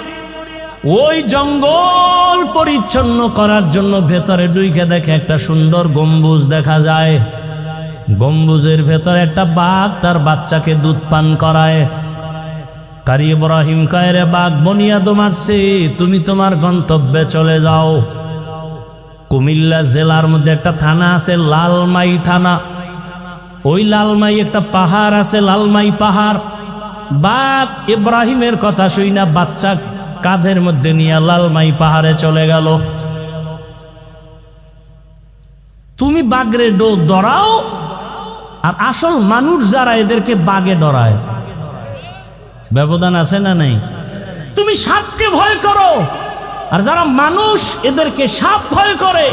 ওই জঙ্গল পরিচ্ছন্ন করার জন্য ভেতরে ঢুকে দেখে একটা সুন্দর গম্বুজ দেখা যায়। গম্বুজের ভেতরে একটা বাঘ তার বাচ্চাকে দুধ পান করায়। কারি ইব্রাহিম কয়, রে বাঘ বনিয়াদ মারছে, তুমি তোমার গন্তব্যে চলে যাও। কুমিল্লা জেলার মধ্যে একটা থানা আছে লালমাই থানা, ওই লালমাই একটা পাহাড় আছে লালমাই পাহাড়। বাঘ ইব্রাহিমের কথা শুই না বাচ্চা কাঁধের মধ্যে নিয়ে লালমাই পাহাড়ে চলে গেল। তুমি বাঘরে ডরাও, আর আসল মানুষ যারা এদেরকে বাঘে ডরায়, ব্যবধান আছে না নাই? তুমি সাপকে ভয় করো, আর যারা মানুষ এদেরকে সাপ ভয় করে।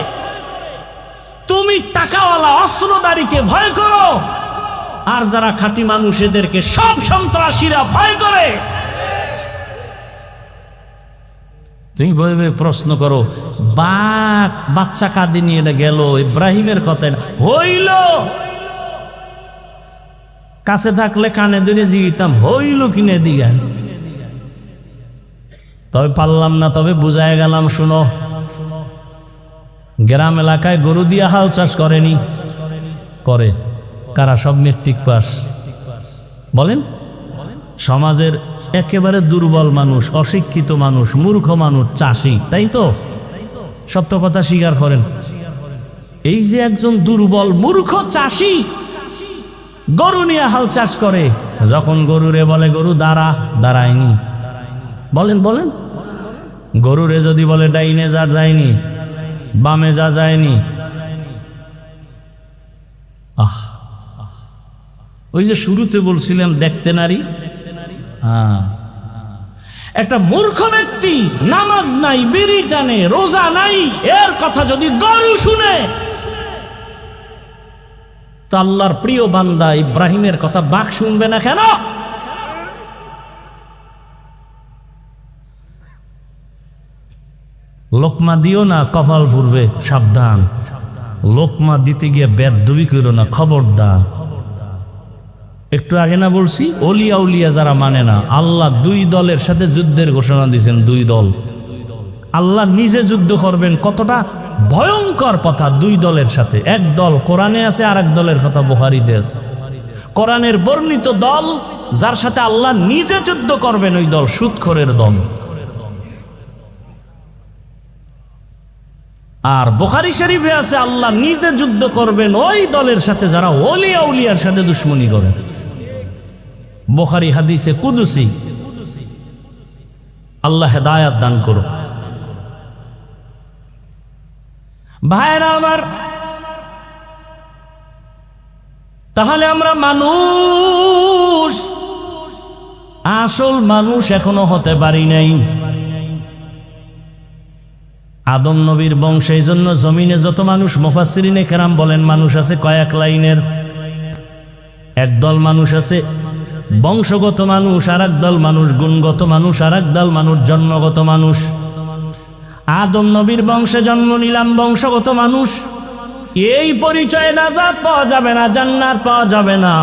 তুমি টাকাওয়ালা অস্ত্রধারীকে ভয় করো, আর যারা খাঁটি মানুষ এদেরকে সব সন্ত্রাসীরা ভয় করে। তুমি বলবে, প্রশ্ন করো, বাঘ বাচ্চা কাঁদে নিয়ে গেল, ইব্রাহিমের কথা হইল? কাছে থাকলে কানে ধরে জিগিতাম, হইল কিনে দিগা। তবে পারলাম না, তবে বুঝায় গেলাম। শুনো, গ্রাম এলাকায় গরু দিয়া হাল চাষ করেনি? করে। কারা? সব মেট্রিক পাস। বলেন, সমাজের একেবারে দুর্বল মানুষ, অশিক্ষিত মানুষ, মূর্খ মানুষ, চাষি, তাই তো? সত্য কথা স্বীকার করেন। এই যে একজন দুর্বল মূর্খ চাষি গরু নিয়ে হাল চাষ করে, যখন গরুরে বলে গরু দাঁড়া, দাঁড়ায়নি। বলেন বলেন, গরুরে যদি বলে ডাইনে যা, যায়নি, বামে যা, যায়নি। ওই যে শুরুতে বলছিলাম দেখতে নারী। একটা মূর্খ ব্যক্তি নামাজ নাই, বিড়ি টানে, রোজা নাই, এর কথা যদি গরু শুনে, তো আল্লাহর প্রিয় বান্দা ইব্রাহিমের কথা বাঘ শুনবে না কেন? লোকমা দিও না, কপাল পুড়বে, সাবধান। লোকমা দিতে গিয়ে বেদবি করো না, খবরদার। একটু আগে না বলছি, অলিয়া উলিয়া যারা মানে না, আল্লাহ 2 দলের সাথে যুদ্ধের ঘোষণা দিয়েছেন। 2 দল, আল্লাহ নিজে যুদ্ধ করবেন। কতটা ভয়ঙ্কর কথা! 2 দলের সাথে। এক দল কোরআনে আছে, আর এক দলের কথা বুখারীতে আছে। কোরআনের বর্ণিত দল, যার সাথে আল্লাহ নিজে যুদ্ধ করবেন, ওই দল সুদখোরের দল। আর বুখারী শরীফে আছে, আল্লাহ নিজে যুদ্ধ করবেন ওই দলের সাথে যারা ওলিয়া উলিয়ার সাথে দুশ্মনী করে। বুখারী হাদিসে কুদসি। আল্লাহ হেদায়াত দান করো। ভাইরা আমার, তাহলে আমরা মানুষ, আসল মানুষ এখনো হতে পারি নাই। আদম নবীর বংশে, এই জন্য জমিনে যত মানুষ, মুফাসসিরিনে কেরাম বলেন মানুষ আছে কয়েক লাইনের। একদল মানুষ আছে বংশগত মানুষ, আর একদল মানুষ গুণগত মানুষ, আর একদল মানুষ জন্মগত মানুষ। আদম নবীর বংশে জন্ম নিলাম, বংশগত মানুষ, এই পরিচয়ে নাজাত পাওয়া যাবে না, জান্নাত পাওয়া যাবে না।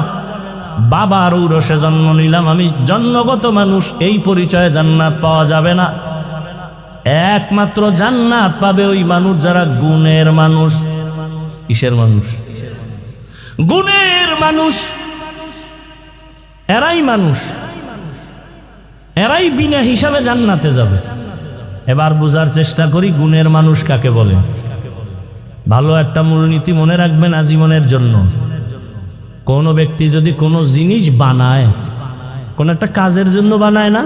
বাবার ঔরসে জন্ম নিলাম, আমি জন্মগত মানুষ, এই পরিচয়ে জান্নাত পাওয়া যাবে না। একমাত্র জান্নাত পাবে ওই মানুষ যারা গুণের মানুষ। কিসের মানুষ? গুণের মানুষ। এরাই মানুষ, এরাই বিনা হিসাবে জান্নাতে যাবে। এবার বোঝার চেষ্টা করি গুণের মানুষ কাকে বলে। ভালো একটা মূলনীতি মনে রাখবেন আজীবনের জন্য। কোনো ব্যক্তি যদি কোনো জিনিস বানায়, কোন একটা কাজের জন্য বানায় না,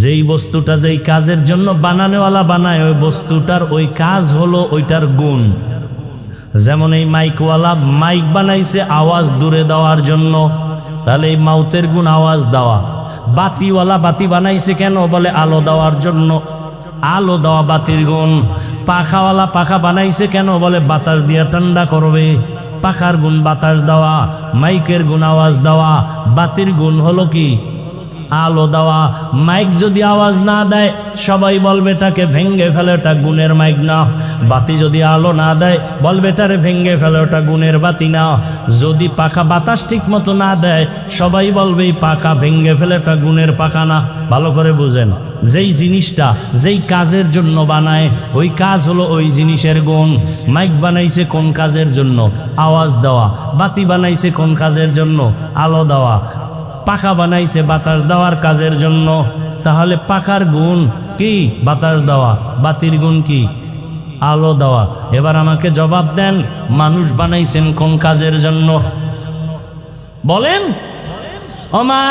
যেই বস্তুটা যেই কাজের জন্য বানানোওয়ালা বানায়, ওই বস্তুটার ওই কাজ হলো ওইটার গুণ। যেমন এই মাইকওয়ালা মাইক বানাইছে আওয়াজ দূরে দেওয়ার জন্য, তাহলে এই মাউতের গুণ আওয়াজ দেওয়া। বাতিওয়ালা বাতি বানাইছে কেন? বলে আলো দেওয়ার জন্য, আলো দেওয়া বাতির গুণ। পাখাওয়ালা পাখা বানাইছে কেন? বলে বাতাস দিয়া ঠান্ডা করবে, পাখার গুণ বাতাস দেওয়া। মাইকের গুণ আওয়াজ দেওয়া, বাতির গুণ হলো কি? আলো দেওয়া। মাইক যদি আওয়াজ না দেয় সবাই বলবে এটাকে ভেঙ্গে ফেলে, ওটা গুণের মাইক না। বাতি যদি আলো না দেয় বলবে এটারে ভেঙ্গে ফেলে, ওটা গুণের বাতি না। যদি পাখা বাতাস ঠিক মতো না দেয় সবাই বলবে এই পাখা ভেঙ্গে ফেলে, ওটা গুণের পাখা না। ভালো করে বুঝেন, যেই জিনিসটা যেই কাজের জন্য বানায় ওই কাজ হলো ওই জিনিসের গুণ। মাইক বানাইছে কোন কাজের জন্য? আওয়াজ দেওয়া। বাতি বানাইছে কোন কাজের জন্য? আলো দেওয়া। পাখা বানাইছে বাতাস দেওয়ার কাজের জন্য। তাহলে পাখার গুণ কি? বাতাস দেওয়া। বাতির গুণ কি? আলো দেওয়া। এবার আমাকে জবাব দেন, মানুষ বানাইছেন কোন কাজের জন্য? বলেন। ওমা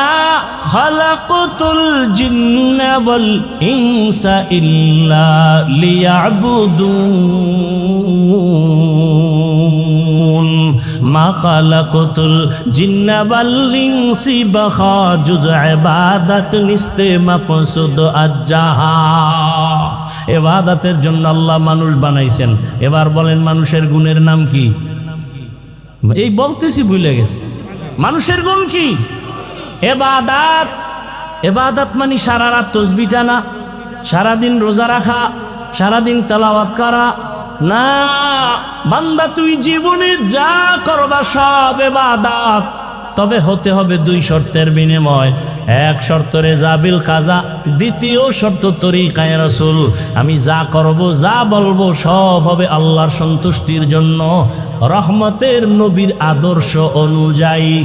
খালাকতুল জিন্না ওয়াল ইনসা ইল্লা লিয়াবুদুন। মা খালাকতুল জিন্না ওয়াল ইনসি বাখাজুজ ইবাদাত নিস্তে মাকসুদ আজ্জাহা। ইবাদতের জন্য আল্লাহ মানুষ বানাইছেন। এবার বলেন মানুষের গুণের নাম কি? এই বলতেছি ভুলে গেছে। মানুষের গুণ কি? ইবাদত। ইবাদত মানে সারা রাত তাসবিহ টানা, সারাদিন রোজা রাখা, সারাদিন তেলাওয়াত করা না। বান্দা তুই জীবনে যা করবা সব ইবাদত, তবে হতে হবে দুই শর্তের বিনিময়। এক শর্ত রেজাবিল কাজা, দ্বিতীয় শর্ত তরিকায়ে রাসূল। আমি যা করব যা বলবো সব হবে আল্লাহর সন্তুষ্টির জন্য, রহমতের নবীর আদর্শ অনুযায়ী।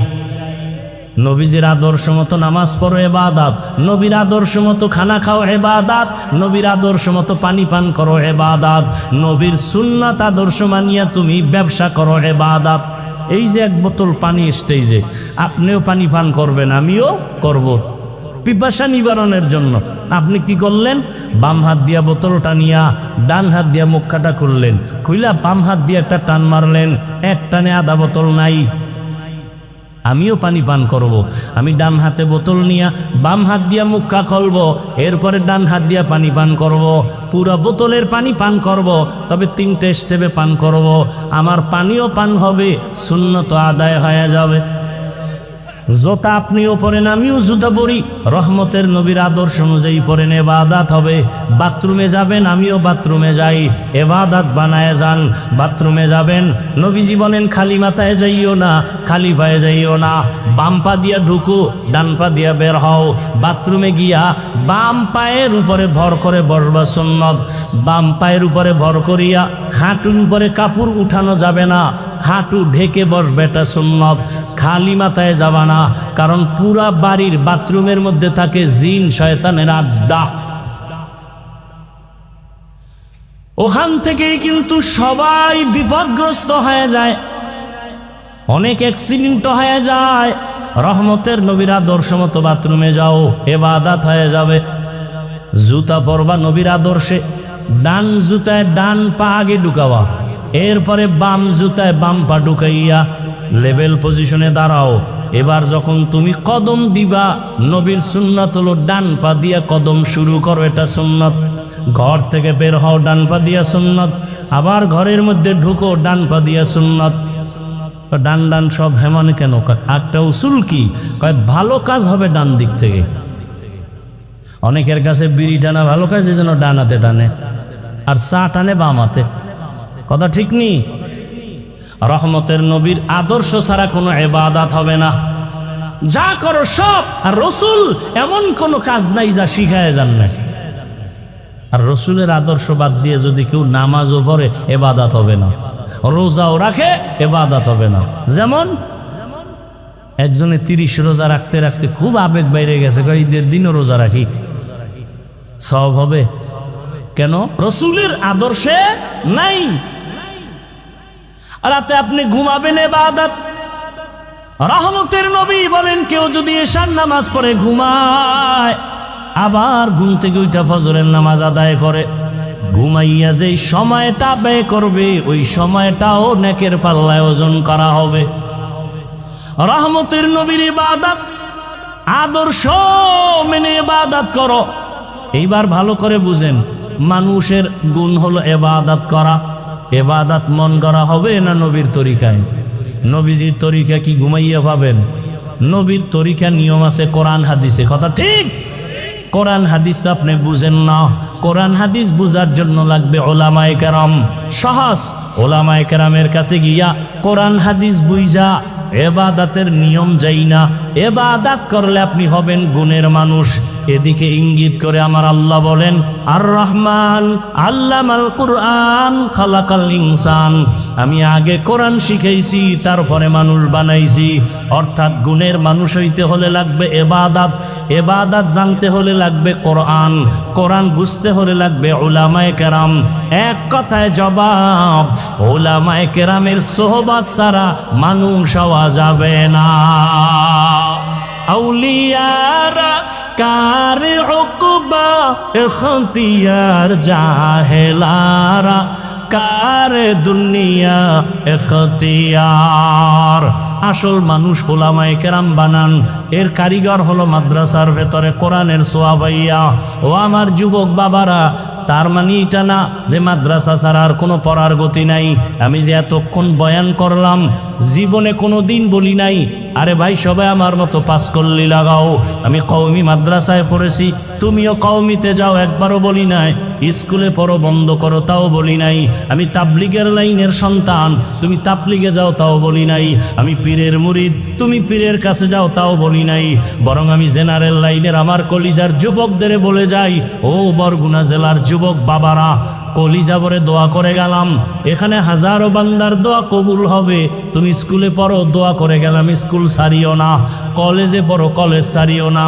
নবীজির আদর্শ মতো নামাজ পড়ো ইবাদত, নবীর আদর্শ মতো খানা খাও ইবাদত, নবীর আদর্শ মতো পানি পান করো ইবাদত, নবীর সুন্নাত আদর্শ মানিয়া তুমি ব্যবসা করো ইবাদত। এই যে এক বোতল পানি স্টেজে, আপনিও পানি পান করবেন, আমিও করব পিপাসা নিবারণের জন্য। আপনি কি করলেন? বাম হাত দিয়া বোতলটা নিয়া ডান হাত দিয়া মুখটা খুললেন, খুইলা বাম হাত দিয়ে একটা টান মারলেন, এক টানে আধা বোতল নাই। আমিও পানি পান করব। আমি ডান হাতে বোতল নিয়া বাম হাত দিয়া মুখা খুলব, এরপরে ডান হাত দিয়া পানি পান করব, পুরা বোতলের পানি পান করব, তবে 3টে স্টেপে পান করব। আমার পানিও পান হবে, সুন্নত আদায় হয়ে যাবে। জুতা আপনিও পরেন, আমিও জুতা পরি, রহমতের নবীর আদর্শ অনুযায়ী পরেন, ইবাদত হবে। বাথরুমে যাবেন, আমিও বাথরুমে যাই, ইবাদত বানায় যান। বাথরুমে যাবেন, নবীজি বলেন খালি মাথায় যাইও না, খালি পায়ে যাইও না, বাম পা দিয়া ঢুকো, ডান পা দিয়া বের হও। বাথরুমে গিয়া বাম পায়ের উপরে ভর করে বসবা সুন্নত। বাম পায়ের উপরে ভর করিয়া হাঁটুর উপরে কাপড় উঠানো যাবে না, হাঁটু ঢেকে বসবে, এটা সুন্নত। খালি মাথায় যাবা না, কারণ পুরা বাড়ির বাথরুমের মধ্যে থাকে জিন শয়তানের আড্ডা। ওখান থেকেই কিন্তু সবাই বিপদগ্রস্ত হয়ে যায়, অনেক অ্যাক্সিডেন্ট হয়ে যায়। রহমতের নবীর আদর্শ মতো বাথরুমে যাও, ইবাদত হয়ে যাবে। জুতা পরবা নবীর আদর্শে, ডান জুতায় ডান পা আগে ঢুকাওয়া, এরপরে বাম জুতায় বাম পা ঢুকাইয়া লেভেল পজিশনে দাঁড়াও। এবার যখন তুমি কদম দিবা, নবীর সুন্নাত হলো ডান পা দিয়া কদম শুরু করো, এটা সুন্নাত। ঘর থেকে বের হও ডান পা দিয়া সুন্নত, আবার ঘরের মধ্যে ঢুকো ডান পা দিয়া সুন্নত। ডান ডান সব হেমানে কেন? একটা উসুল কি? কয় ভালো কাজ হবে ডান দিক থেকে। অনেকের কাছে বিড়ি টানা ভালো কাজ, এই জন্য ডান হাতে টানে, আর চা টানে বাম হাতে। কথা ঠিক নেই? রহমতের নবীর আদর্শ ছাড়া কোনো ইবাদত হবে না। যা করো সব, আর রসুল এমন কোনো কাজ নাই যা শিখায় যান না। আর রসুলের আদর্শ বাদ দিয়ে যদি কেউ নামাজও পড়ে, ইবাদত হবে না। রোজাও রাখে, ইবাদত হবে না। যেমন একজনে 30 রোজা রাখতে রাখতে খুব আবেগ বাইরে গেছে, ঈদের দিনও রোজা রাখি, সব হবে কেন? রসুলের আদর্শে নাই। রাতে আপনি ঘুমাবেন, ইবাদত। রহমতের নবী বলেন, কেউ যদি এশার নামাজ পড়ে ঘুমায়, আবার ঘুম থেকে উঠা ফজরের নামাজ আদায় করে, ঘুমাইয়া যেই সময়টা ব্যয় করবে, ওই সময়টাও নেকের পাল্লায় ওজন করা হবে। রহমতের নবীর ইবাদত, আদর্শ মেনে ইবাদত করো। এইবার ভালো করে বুঝেন, মানুষের গুণ হলো ইবাদত করা। ইবাদত মন করা হবে না নবীর তরিকায়? নবীজির তরিকা কি ঘুমাইয়া পাবেন? নবীর তরিকা নিয়ম আছে কোরআন হাদিসে। কথা ঠিক? কোরআন হাদিস তো আপনি বুঝেন না। কোরআন হাদিস বুঝার জন্য লাগবে ওলামায়ে কেরাম। সহজ, ওলামায়ে কেরামের কাছে গিয়া কোরআন হাদিস বুঝা ইবাদতের নিয়ম যাই না। ইবাদত করলে আপনি হবেন গুণের মানুষ। এদিকে ইঙ্গিত করে আমার আল্লাহ বলেন, আর রহমান আল্লামাল কুরআন খালাকাল ইনসান। আমি আগে কোরআন শিখাইছি, তারপরে মানুষ বানাইছি। অর্থাৎ গুণের মানুষ হইতে হলে লাগবে ইবাদত, ইবাদত জানতে হলে লাগবে কোরআন, কোরআন বুঝতে হলে লাগবে উলামায়ে কেরাম। এক কথায় জবাব, উলামায়ে কেরামের সোহবত ছাড়া মানুষ হওয়া যাবে না। আউলিয়ারা কার উকবা ইখতিয়ার, জাহেলারা কার দুনিয়া ইখতিয়ার। আসল মানুষ উলামায়ে কেরাম বানান, এর কারিগর হলো মাদ্রাসার ভেতরে কোরআনের সোয়াবাইয়া। ও আমার যুবক বাবারা, তার মানে এটা না যে মাদ্রাসা ছাড়া আর কোনো পড়ার গতি নাই। আমি যে এতক্ষণ বয়ান করলাম, জীবনে কোনো দিন বলি নাই আরে ভাই সবাই আমার মতো পাস করলি লাগাও। আমি কওমি মাদ্রাসায় পড়েছি, তুমিও কওমিতে যাও, একবারও বলি নাই। স্কুলে পড়ো বন্ধ করো, তাও বলি নাই। আমি তাবলিগের লাইনের সন্তান, তুমি তাবলিগে যাও, তাও বলি নাই। আমি পীরের মুরিদ, তুমি পীরের কাছে যাও, তাও বলি নাই। বরং আমি জেনারেল লাইনের আমার কলিজার যুবকদের বলে যাই, ও বরগুনা জেলার যুবক বাবারা, কলিজা ভরে দোয়া করে গেলাম, এখানে হাজারো বান্দার দোয়া কবুল হবে। তুমি স্কুলে পড়ো, দোয়া করে গেলাম, স্কুল ছাড়িও না। কলেজে পড়ো, কলেজ ছাড়িও না।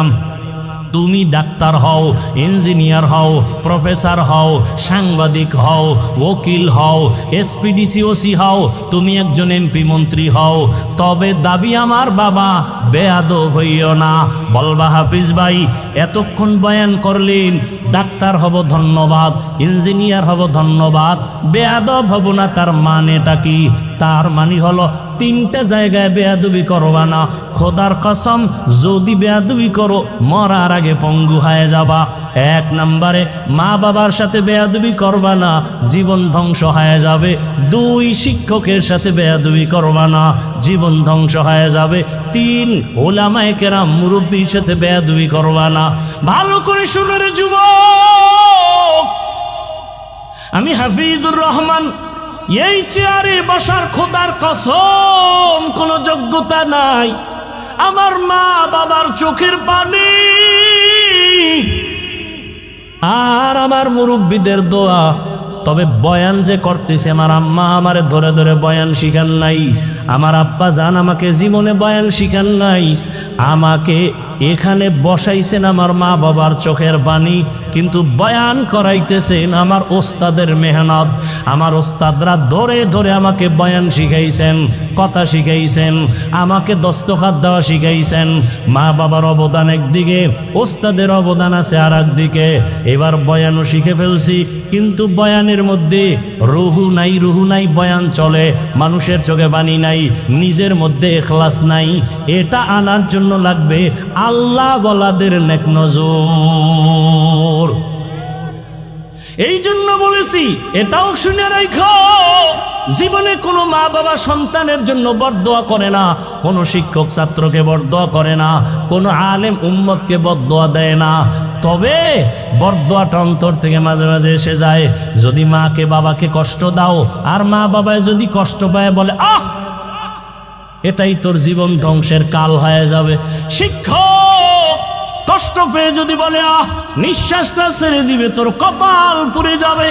তুমি ডাক্তার হও, ইঞ্জিনিয়ার হও, প্রফেসর হও, সাংবাদিক হও, ওকিল হও, এসপিডিসিওসি হও, তুমি একজন এমপি মন্ত্রী হও, তবে দাবি আমার বাবা বেয়াদব হইও না। বলবা হাফিজ ভাই এতক্ষণ বয়ান করলেন, ডাক্তার হব ধন্যবাদ, ইঞ্জিনিয়ার হব ধন্যবাদ, বেয়াদব হব না, তার মানেটা কি? তার মানে হলো তিনটা জায়গায় বেয়াদবি করবা না। খোদার কসম, যদি বেয়াদবি করো মরার আগে পঙ্গু হয়ে যাবা। এক নম্বরে মা বাবার সাথে বেয়াদবি করবা না, জীবন ধ্বংস হয়ে যাবে। দুই, শিক্ষকের সাথে বেয়াদবি করবা না, জীবন ধ্বংস হয়ে যাবে। তিন, ওলামায়ে কেরাম মুরব্বির সাথে বেয়াদবি করবা না। ভালো করে শুনে রে যুবক, আমি হাফিজুর রহমান, এই চেয়ারে বসার খোদার কসম কোনো যোগ্যতা নাই। আমার মা বাবার চোখের পানি আর আমার মুরব্বীদের দোয়া। তবে বয়ান যে করতেছে, আমার আম্মা আমারে ধরে ধরে বয়ান শিখান নাই, আমার আব্বা জান আমাকে জীবনে বয়ান শিখান নাই। আমাকে এখানে বসাইছেন আমার মা বাবার চোখের পানি, কিন্তু বয়ান করাইতেছেন আমার ওস্তাদের মেহনত। আমার ওস্তাদরা ধরে ধরে আমাকে বয়ান শিখাইছেন, কথা শিখাইছেন, আমাকে দস্তখাত দেওয়া শিখাইছেন। মা বাবার অবদান একদিকে, ওস্তাদের অবদান আছে আর একদিকে। এবার বয়ানও শিখে ফেলছি, কিন্তু বয়ানের মধ্যে রুহু নাই, রুহু নাই, বয়ান চলে, মানুষের চোখে বাণী নাই, নিজের মধ্যে ইখলাস নাই। এটা আনার জন্য লাগবে আল্লাহ বলাদের নেক নজর। এই জন্য বলেছি, এটাও শুনে রাখো, জীবনে কোনো মা বাবা সন্তানের জন্য বরদোয়া করে না, কোনো শিক্ষক ছাত্রকে বরদোয়া করে না, কোনো আলেম উম্মতকে বরদোয়া দেয় না। তবে বরদোয়াটা অন্তর থেকে মাঝে মাঝে এসে যায়। যদি মাকে বাবাকে কষ্ট দাও আর মা বাবায় যদি কষ্ট পায়, বলে আহ, এটাই তোর জীবন ধ্বংসের কাল হয়ে যাবে। শিক্ষক কষ্ট পেয়ে যদি বলে আহ, নিঃশ্বাসটা ছেড়ে দিবে, তোর কপাল পুড়ে যাবে।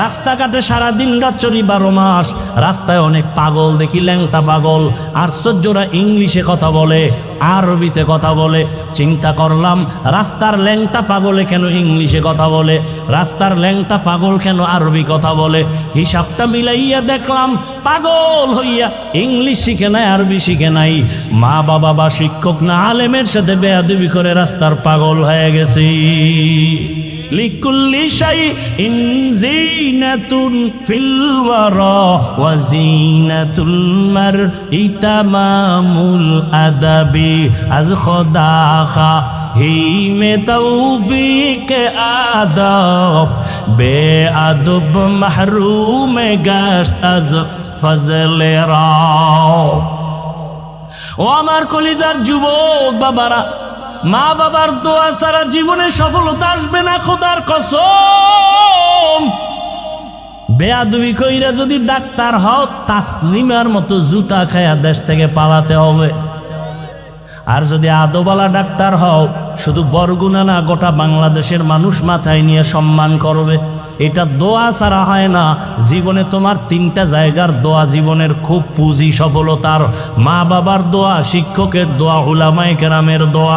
রাস্তাঘাটে সারাদিন রাত চরি 12 মাস, রাস্তায় অনেক পাগল দেখি, ল্যাংটা পাগল। আশ্চর্যরা ইংলিশে কথা বলে, আরবিতে কথা বলে। চিন্তা করলাম, রাস্তার ল্যাংটা পাগলে কেন ইংলিশে কথা বলে, রাস্তার ল্যাংটা পাগল কেন আরবি কথা বলে। হিসাবটা মিলাইয়া দেখলাম, পাগল হইয়া ইংলিশ শিখে নাই, আরবি শিখে নাই। মা বাবা বা শিক্ষক না আলেমের সাথে বেয়াদবি করে রাস্তার পাগল হয়ে গেছি। লিকুল্লি শাইইন জিনাতুন ফিল ওয়ারা ওয়া জিনাতুল মারই তামামুল আদাবি আজ খোদা খা হি মে তৌফিক আদব বে আদব মাহরুম গাশত আজ ফজলে রা। ও আমার কলিজার যুবক বাবারা, মা বাবার দোয়া ছাড়া জীবনে সফলতা আসবে না, খোদার কসম। বেয়াদবি কইরা যদি ডাক্তার হও, তাসলিমার মতো জুতা খায়া দেশ থেকে পালাতে হবে। আর যদি আদোবালা ডাক্তার হও, শুধু বরগুনা না, গোটা বাংলাদেশের মানুষ মাথায় নিয়ে সম্মান করবে। এটা দোয়া ছাড়া হয় না। জীবনে তোমার 3টা জায়গার দোয়া জীবনের খুব পুঁজি সফলতার: মা বাবার দোয়া, শিক্ষকের দোয়া, উলামায়ে কেরামের দোয়া।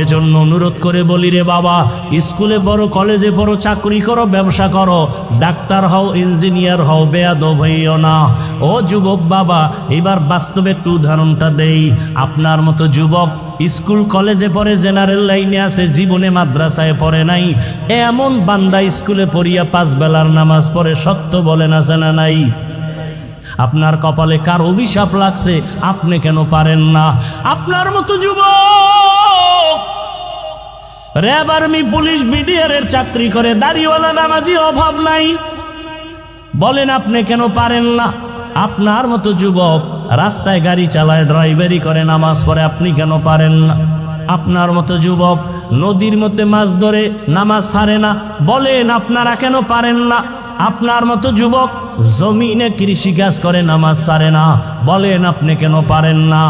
এজন্য অনুরোধ করে বলি রে বাবা, স্কুলে পড়ো, কলেজে পড়ো, চাকরি করো, ব্যবসা করো, ডাক্তার হও, ইঞ্জিনিয়ার হও, বেয়াদব হইও না। ও যুবক বাবা, এবার বাস্তবে একটু উদাহরণটা দেই। আপনার মতো যুবক স্কুল কলেজে পড়ে, জেনারেল লাইনে আছে, জীবনে মাদ্রাসায় পড়ে নাই, এমন বান্দা স্কুলে পড়িয়া 5 বেলার নামাজ পড়ে, সত্য বলেন আছে না নাই? আপনার কপালে কার অভিশাপ লাগছে, আপনি কেন পারেন না? আপনার মতো যুবক র্যাব, আর্মি, পুলিশ, বিডিআরের চাকরি করে, দাড়িওয়ালা নামাজি অভাব নাই, বলেন আপনি কেন পারেন না? আপনার মতো যুবক রাস্তায় গাড়ি চালায়, ড্রাইভারি করে, নামাজ পড়ে, আপনি কেন পারেন না? আপনার মতো যুবক নদীর মধ্যে মাছ ধরে, নামাজ ছাড়ে না, বলেন আপনারা কেন পারেন না? আপনার মতো যুবক জমিনে কৃষিকাজ করে, নামাজ ছাড়ে না, বলেন আপনি কেন পারেন না?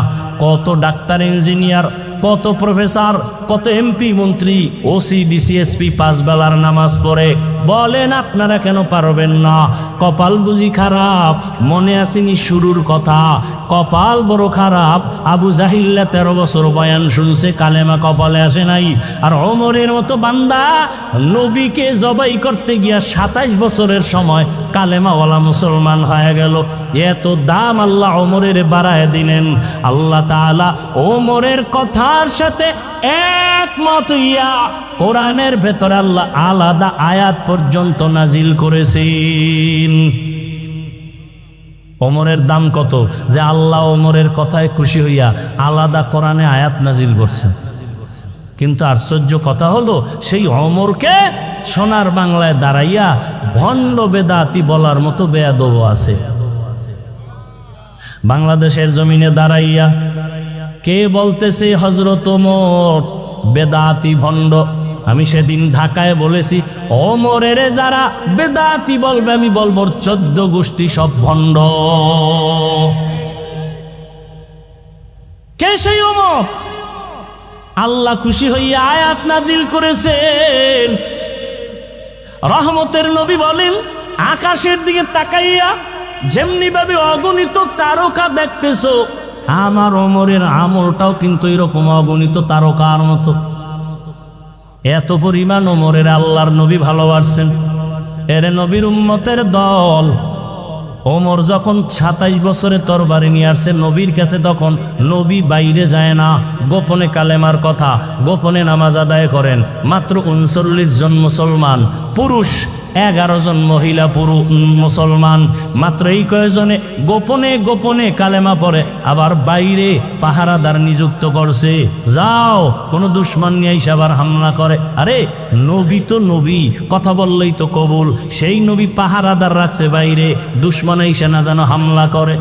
কত ডাক্তার, ইঞ্জিনিয়ার, কত প্রফেসর, কত এমপি, মন্ত্রী, ওসি, ডিসি, এসপি 5 বেলার নামাজ পড়ে, বলেন আপনারা কেন পারবেন না? কপাল বুঝি খারাপ? মনে আসেনি শুরুর কথা? কপাল বড় খারাপ। আবু জাহিল্লা 13 বছর বয়ান শুনছে, কালেমা কপালে আসে নাই। আর ওমরের মতো বান্দা নবীকে জবাই করতে গিয়া 27 বছরের সময় কালেমাওয়ালা মুসলমান হয়ে গেল। এত দাম আল্লাহ ওমরের বাড়ায় দিলেন। আল্লাহ তাআলা ওমরের কথার সাথে একমত হইয়া কোরআনের ভেতরে আল্লাহ আলাদা আয়াত পর্যন্ত নাজিল করেছেন। ওমরের দাম কত যে আল্লাহ ওমরের কথায় খুশি হইয়া আলাদা কোরআনে আয়াত নাজিল করছেন। কিন্তু আশ্চর্য কথা হলো, সেই ওমরকে সোনার বাংলায় দাঁড়াইয়া ভণ্ড বেদাতি বলার মতো বেয়াদব আছে। বাংলাদেশের জমিনে দাঁড়াইয়া কে বলতেছে হযরত ওমর বেদাতি, ভণ্ড? আমি সেদিন ঢাকায় বলেছি, ওমরের যারা বেদাতি বলবে, আমি বলবো 14 গোষ্ঠী সব ভণ্ড। কে সেই ওমর? আল্লাহ খুশি হইয়া আয়াত নাজিল করেছেন। রহমতের নবী বলেন, আকাশের দিকে তাকাইয়া যেমনি ভাবে অগণিত তারকা দেখতেছো, আমার ওমরের আমলটাও কিন্তু এরকম অগণিত তারকার মতো। এত পরিমাণ ওমরের আল্লাহর নবী ভালোবাসছেন। এর নবীর উম্মতের দল। ওমর যখন 27 বছরে তরবারি নিয়ে আসছে নবীর কাছে, তখন নবী বাইরে যায় না, গোপনে কালেমার কথা, গোপনে নামাজ আদায় করেন। মাত্র 39 জন মুসলমান পুরুষ 11 জন মহিলা পুরুষ মুসলমান, মাত্র এই কয়েকজনে গোপনে গোপনে কালেমা পড়ে, আবার বাইরে পাহারাদার নিযুক্ত করছে। যাও, কোনো দুশ্মন নিয়ে এসে আবার হামলা করে। আরে নবী তো নবী, কথা বললেই তো কবুল। সেই নবী পাহারাদার রাখছে বাইরে, দুশ্মন এসে না যেন হামলা করে।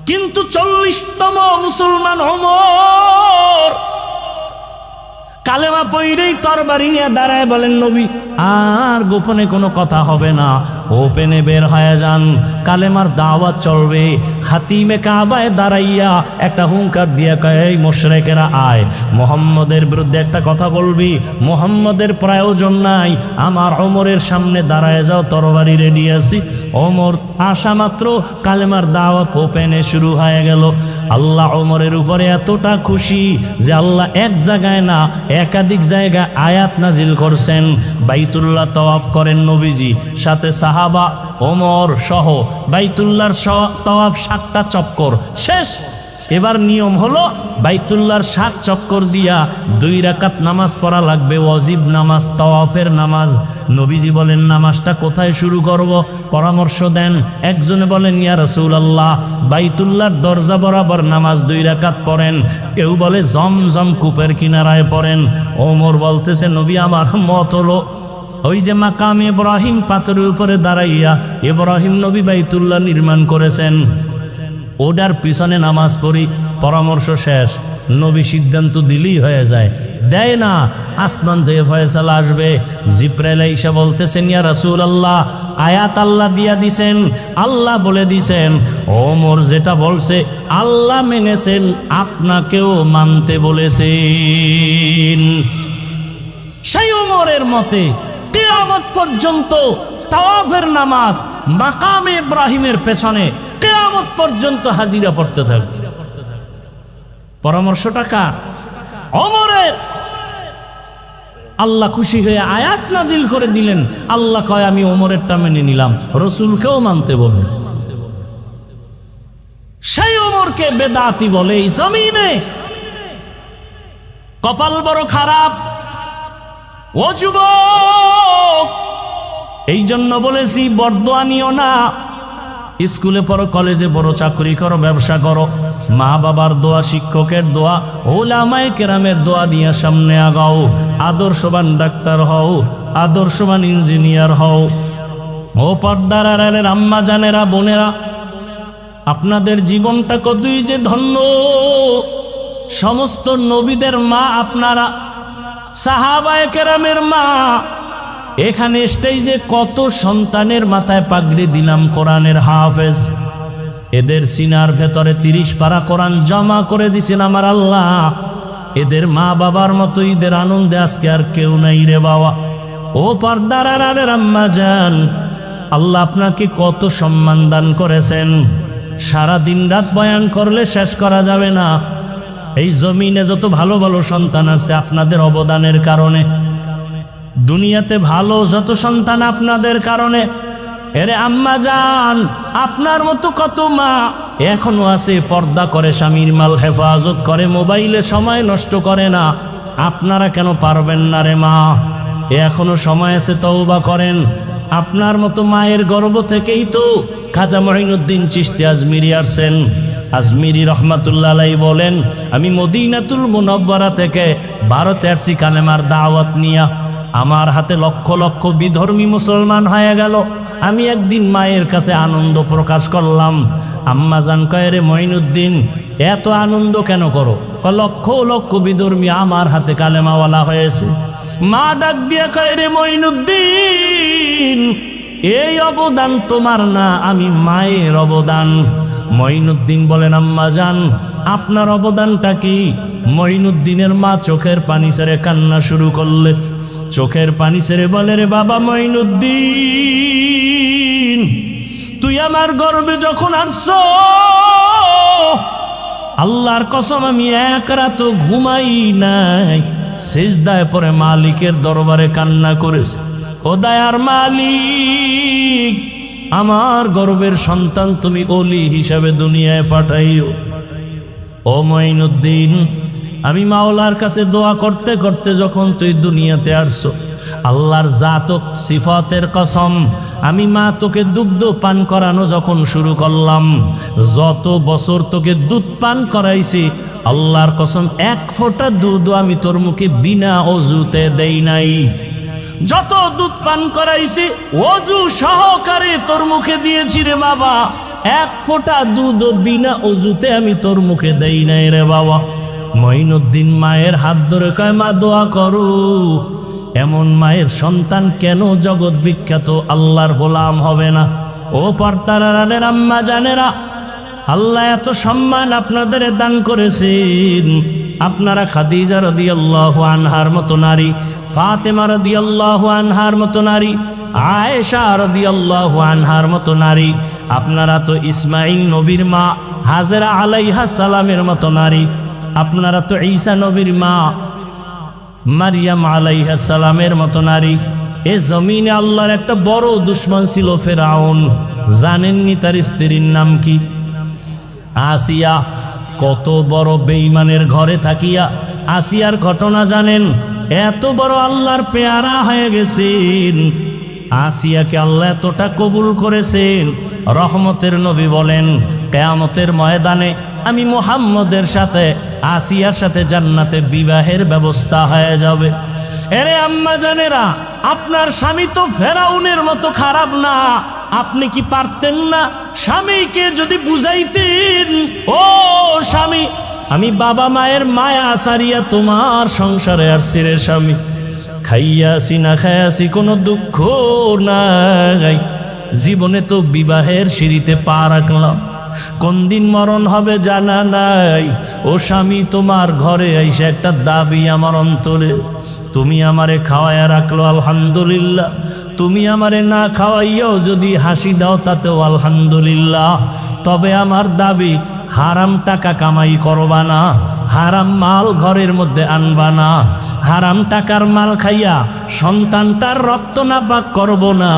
কিন্তু 40তম মুসলমান ওমর কালেমা পইরেই তরবারি নিয়ে দাঁড়ায় বলেন, নবী আর গোপনে কোনো কথা হবে না, ওপেনে বের হয়ে যান, কালেমার দাওয়াত চলবে। হাতিমে কাবায় দাঁড়াইয়া একটা হুঙ্কার দিয়ে কয়, এই মুশরিকেরা আয়, মুহাম্মদের বিরুদ্ধে একটা কথা বলবি, মুহাম্মদের প্রয়োজন নাই, আমার ওমরের সামনে দাঁড়ায় যাও, তরবারি রেডি আছি। ওমর আসা মাত্র কালেমার দাওয়াত ওপেনে শুরু হয়ে গেল। আল্লাহ ওমরের উপরে এতটা খুশি যে আল্লাহ এক জায়গায় না একাধিক জায়গায় আয়াত নাজিল করছেন। বাইতুল্লাহ তওয়াফ করেন নবীজি, সাথে সাহাবা ওমর সহ বাইতুল্লাহর তওয়াফ 7টা চক্কর শেষ। এবার নিয়ম হলো বাইতুল্লাহর 7 চক্কর দিয়া 2 রাকাত নামাজ পড়া লাগবে, ওয়াজিব নামাজ, তওয়াফের নামাজ। নবীজি বলেন, নামাজটা কোথায় শুরু করব? পরামর্শ দেন। একজনে বলেন, ইয়া রাসূলুল্লাহ, বাইতুল্লাহর দরজা বরাবর নামাজ 2 রাকাত পড়েন। কেউ বলে জমজম কূপের কিনারায় পড়েন। ওমর বলতেছে, নবী আমার মত হলো ওই যে মাকাম ইব্রাহিম পাথরের উপরে দাঁড়াইয়া ইব্রাহিম নবী বাইতুল্লাহ নির্মাণ করেছেন, ওটার পিছনে নামাজ পড়ি। পরামর্শ শেষ, নবী সিদ্ধান্ত দিলেই হয়ে যায়, দেয় না। আসমান থেকে ফয়সালা আসবে। জিব্রাইল আইসা বলতেছেন, ইয়া রাসূলুল্লাহ, আয়াত আল্লাহ দিয়া দিছেন, আল্লাহ বলে দিছেন, ওমর যেটা বলছে আল্লাহ মেনেছেন, আপনাকেও মানতে বলেছেন। সেই ওমরের মতে কিয়ামত পর্যন্ত তাওয়াফের নামাজ মাকামে ইব্রাহিমের পেছনে কিয়ামত পর্যন্ত হাজিরা পড়তে থাকবে। পরামর্শটা কার? ওমরের। আল্লাহ খুশি হয়ে আয়াত নাজিল করে দিলেন। আল্লাহ কয়, আমি ওমরেরটা মেনে নিলাম, রসুলকেও মানতে বলে। সেই ওমরকে বেদাতি বলে এই জমিনে। কপাল বড় খারাপ ও যুবক, এই জন্য বলেছি বরদোয়া নিও না। স্কুলে পড়ো, কলেজে পড়ো, চাকরি করো, ব্যবসা করো, মা বাবার দোয়া, শিক্ষকের দোয়া, ওলামায়ে কেরামের দোয়া দিয়ে সামনে আগাও। আদর্শবান ডাক্তার হও, আদর্শবান ইঞ্জিনিয়ার হও। ও পর্দার আড়ালের আম্মা জানেরা, বোনেরা, আপনাদের জীবনটা কতই যে ধন্য। সমস্ত নবীদের মা আপনারা, সাহাবায়ে কেরামের মা। এখানে স্টেজে কত সন্তানের মাথায় পাগড়ি দিলাম, কোরআনের হাফেজ। এদের সিনার ভেতরে 30 পারা কোরআন জমা করে দিছেন আমার আল্লাহ। এদের মা বাবার মতো ঈদের আনন্দে আজকে আর কেউ নাই রে বাবা। ও পর্দার আড়ালের আম্মা জান, আল্লাহ আপনাকে কত সম্মান দান করেছেন। সারা দিন রাত বয়ান করলে শেষ করা যাবে না। এই জমিনে যত ভালো ভালো সন্তান আছে আপনাদের অবদানের কারণে। দুনিয়াতে ভালো যত সন্তান আপনাদের কারণে। এরে আম্মা জান, আপনার মতো কত মা এখনো আছে, পর্দা করে, স্বামীর মাল হেফাজত করে, মোবাইলে সময় নষ্ট করে না। আপনারা কেন পারবেন না রে মা? এখনো সময় আছে, তওবা করেন। আপনার মতো মায়ের গর্ভ থেকেই তো খাজা মঈনুদ্দিন চিশতি আজমিরি আসছেন। আজমিরি রহমাতুল্লাহ আলাইহি বলেন, আমি মদিনাতুল মুনাওয়ারা থেকে ভারতে আসছি কালেমার দাওয়াত নিয়া। আমার হাতে লক্ষ লক্ষ বিধর্মী মুসলমান হয়ে গেল। আমি একদিন মায়ের কাছে আনন্দ প্রকাশ করলাম। আম্মা জান কয়, রে মঈনুদ্দিন, এত আনন্দ কেন করো? লক্ষ লক্ষ বিধর্মী আমার হাতে কালেমাওয়ালা হয়েছে। মা ডাক দিয়া কয়, রে মঈনুদ্দিন, এই অবদান তোমার না, আমি মায়ের অবদান। মঈনুদ্দিন বলেন, আম্মা জান, আপনার অবদানটা কি? মঈনুদ্দিনের মা চোখের পানি ছেড়ে কান্না শুরু করলে। চোখের পানি ছেড়ে বলে, রে বাবা মঈনুদ্দিন, তুই আমার গর্ভে যখন আসছো, আল্লাহর কসম আমি এক রাত ঘুমাই নাই। সিজদায় পড়ে মালিকের দরবারে কান্না করেছে, ও দয়ার মালিক, আমার গর্ভের সন্তান তুমি ওলি হিসাবে দুনিয়ায় পাঠাইও। ও মঈনুদ্দিন, আমি মাওলার কাছে দোয়া করতে করতে যখন তুই দুনিয়াতে আসছো, আল্লাহর জাত ও সিফাতের কসম, আমি মা তোকে দুগ্ধ পান করানো যখন শুরু করলাম, যত বছর তোকে দুধ পান করাইছি, আল্লাহর কসম এক ফোঁটা দুধও আমি তোর মুখে বিনা অজুতে দেই নাই। যত দুধ পান করাইছি অজু সহকারে তোর মুখে দিয়েছি রে বাবা, এক ফোঁটা দুধও বিনা অজুতে আমি তোর মুখে দেই নাই রে বাবা। মঈনুদ্দিন মায়ের হাত ধরে কয়, মা দোয়া করো, এমন মায়ের সন্তান কেন জগৎ বিখ্যাত আল্লাহর গোলাম হবে না? ও পর্দারানের আম্মা জানেরা, আল্লাহ এত সম্মান আপনাদের দান করেছেন। আপনারা খাদিজা রাদিয়াল্লাহু আনহার মতো নারী, ফাতেমা রাদিয়াল্লাহু আনহার মতো নারী, আয়েশা রাদিয়াল্লাহু আনহার মতো নারী, আপনারা তো ইসমাইল নবীর মা হাজেরা আলাইহা সালামের মতো নারী, আপনারা তো ঈসা নবীর মা মারিয়াম আলাইহা সালামের মতো নারী। এ জমিনে আল্লাহর একটা বড় দুশমন ছিল ফেরাউন। জানেননি তার স্ত্রীর নাম কি? আসিয়া। কত বড় বেঈমানের ঘরে থাকিয়া আসিয়ার ঘটনা জানেন? এত বড় আল্লাহর পেয়ারা হয়ে গেছেন। আসিয়াকে আল্লাহ এতটা কবুল করেছেন, রহমতের নবী বলেন কিয়ামতের ময়দানে আমি মুহাম্মদের সাথে আসিয়ার সাথে জান্নাতে বিবাহের ব্যবস্থা হয়ে যাবে। এরে আম্মা জানেরা, আপনার স্বামী তো ফেরাউনের মতো খারাপ না। আপনি কি পারতেন না স্বামীকে যদি বুঝাইতেন, ও স্বামী, আমি বাবা মায়ের মায়া সারিয়া তোমার সংসারে আসছি রে স্বামী, খাইয়াছি না খাইয়াছি কোনো দুঃখ নাই, জীবনে তো বিবাহের সিঁড়িতে পা রাখলাম, কোন দিন মরণ হবে জানা নাই। ও স্বামী, তোমার ঘরে এসে একটা দাবি আমার অন্তরে, তুমি আমারে খাওয়াইয়া রাখলো আলহামদুলিল্লাহ, তুমি আমারে না খাওয়াইয়াও যদি হাসি দাও তাতেও আলহামদুলিল্লাহ, তবে আমার দাবি হারাম টাকা কামাই করবা না, হারাম মাল ঘরের মধ্যে আনবা না, হারাম টাকার মাল খাইয়া সন্তানটার রক্ত নাপাক করব না,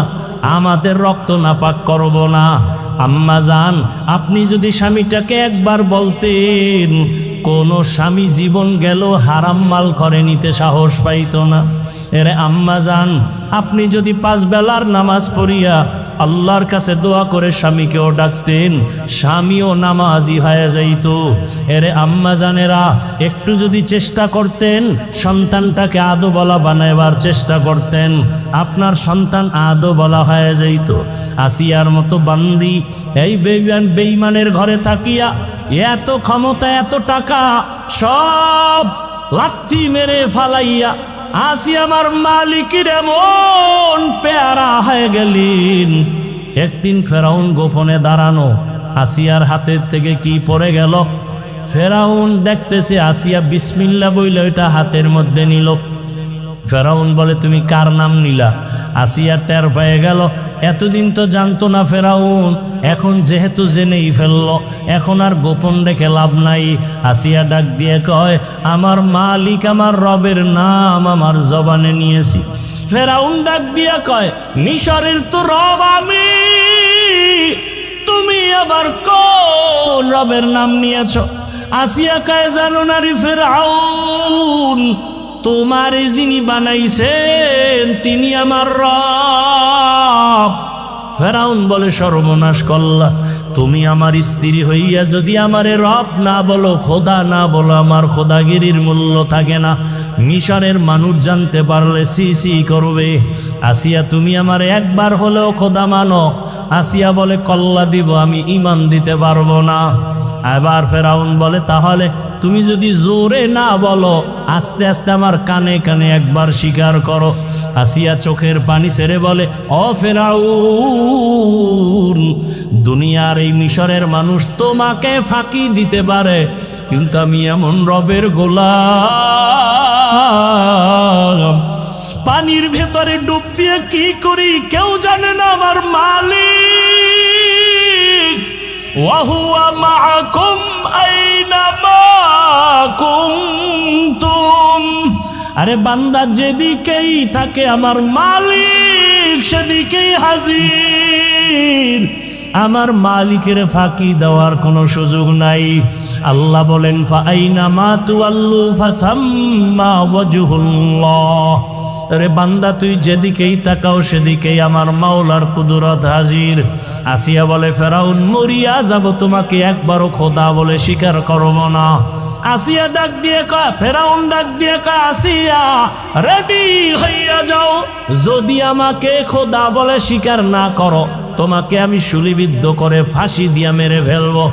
আমাদের রক্ত নাপাক করব না। আম্মা জান, আপনি যদি স্বামীটাকে একবার বলতেন, কোন স্বামী জীবন গেল হারাম মাল ঘরে নিতে সাহস পাইত না। এরে আম্মা জান, আপনি যদি 5 বেলার নামাজ পড়িয়া আল্লাহর কাছে দোয়া করে স্বামীকেও ডাকতেন, স্বামীও নামাজি হয়ে যাইত। এরে আম্মা জানেরা, একটু যদি চেষ্টা করতেন, সন্তানটাকে আদো বলা বানাইবার চেষ্টা করতেন, আপনার সন্তান আদো বলা হয়ে যাইত। আসিয়ার মতো বান্দি এই বেঈমানের ঘরে থাকিয়া এত ক্ষমতা, এত টাকা সব লাথি মেরে ফালাইয়া আসিয়া আমার মালিকের এমন পেয়ারা হয়ে গেলেন। একদিন ফেরাউন গোপনে দাঁড়ানো, আসিয়ার হাতের থেকে কি পড়ে গেল, ফেরাউন দেখতেছে, আসিয়া বিসমিল্লাহ বইলে ওইটা হাতের মধ্যে নিল। ফেরাউন বলে, তুমি কার নাম নিলা? আসিয়া টের পেয়ে গেল, এতদিন তো জানতো না ফেরাউন, এখন যেহেতু জেনেই ফেলল, এখন আর গোপন রেখে লাভ নাই। আসিয়া ডাক দিয়ে কয়, আমার মালিক, আমার রবের নাম আমার জবানে নিয়েছি। ফেরাউন ডাক দিয়ে কয়, মিশরের তো রব আমি, তুমি আবার কোন রবের নাম নিয়েছ? আসিয়া কয়, জানো না রে ফেরাউন, তোমারে যিনি বানাইছেন তিনি আমার রব। ফেরাউন বলে, সর্বনাশ করলা, তুমি আমার স্ত্রী হইয়া যদি আমারে রব না বলো, খোদা না বলো, আমার খোদাগিরির মূল্য থাকে না। মিশরের মানুষ জানতে পারলে সি সি করবে। আসিয়া, তুমি আমার একবার হলেও খোদা মানো। আসিয়া বলে, কল্লা দিব, আমি ঈমান দিতে পারবো না। এবার ফেরাউন বলে, তাহলে তুমি যদি জোরে না বলো, আস্তে আস্তে আমার কানে কানে একবার স্বীকার করো। আসিয়া চোখের পানি ছেড়ে বলে, ও ফেরাউন, দুনিয়ার এই মিশরের মানুষ তোমাকে ফাঁকি দিতে পারে, কিন্তু আমি এমন রবের গোলাম, পানির ভেতরে ডুব দিয়ে কি করি কেউ জানে না, আমার মালিক। ওয়াহুয়া মাআকুম আইনামা কুনতুম। আরে বান্দা যেদিকেই থাকে আমার মালিক সেদিকেই হাজির, আমার মালিকের ফাঁকি দেওয়ার কোনো সুযোগ নাই। আল্লাহ বলেন, ফাআইনামা তুওয়াল্লু ফাসাম্মা ওয়াজহুল্লাহ। রে বান্দা তুই যেদিকেই তাকাও সেদিকেই আমার মাওলার কুদরত হাজির। আসিয়া বলে ফেরাউন মরিয়া যাব, তোমাকে একবারও খোদা বলে স্বীকার করব না। আসিয়া ডাক দিয়ে কয়, ফেরাউন ডাক দিয়ে কয়, আসিয়া রেডি হইয়া যাও, যদি আমাকে খোদা বলে স্বীকার না করো তোমাকে আমি শুলিবিদ্ধ করে ফাঁসি দিয়া মেরে ফেলবো।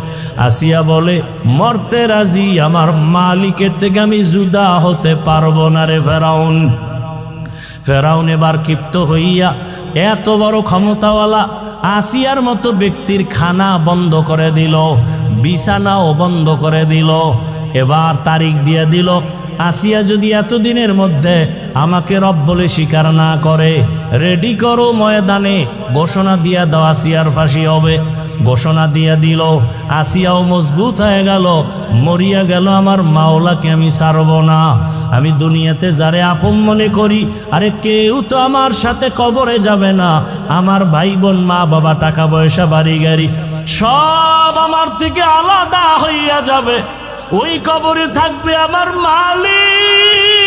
আসিয়া বলে মরতে রাজি, আমার মালিকের থেকে আমি জুদা হতে পারবো না রে ফেরাউন। ফেরাউন এবার ক্ষিপ্ত হইয়া এত বড় ক্ষমতাওয়ালা আসিয়ার মতো ব্যক্তির খানা বন্ধ করে দিল, বিছানাও বন্ধ করে দিল। এবার তারিখ দিয়ে দিল, আসিয়া যদি এতদিনের মধ্যে আমাকে রব বলে স্বীকার না করে, রেডি করো ময়দানে ঘোষণা দিয়া দাও আসিয়ার ফাঁসি হবে। ঘোষণা দিয়া দিল, আসিয়াও মজবুত হয়ে গেল, মরিয়া গেল আমার মাওলাকে আমি ছাড়ব না। আমি দুনিয়াতে যারে আপন মনে করি, আরে কেউ তো আমার সাথে কবরে যাবে না। আমার ভাই বোন মা বাবা টাকা পয়সা বাড়ি গাড়ি সব আমার থেকে আলাদা হইয়া যাবে। ওই কবরে থাকবে আমার মালিক।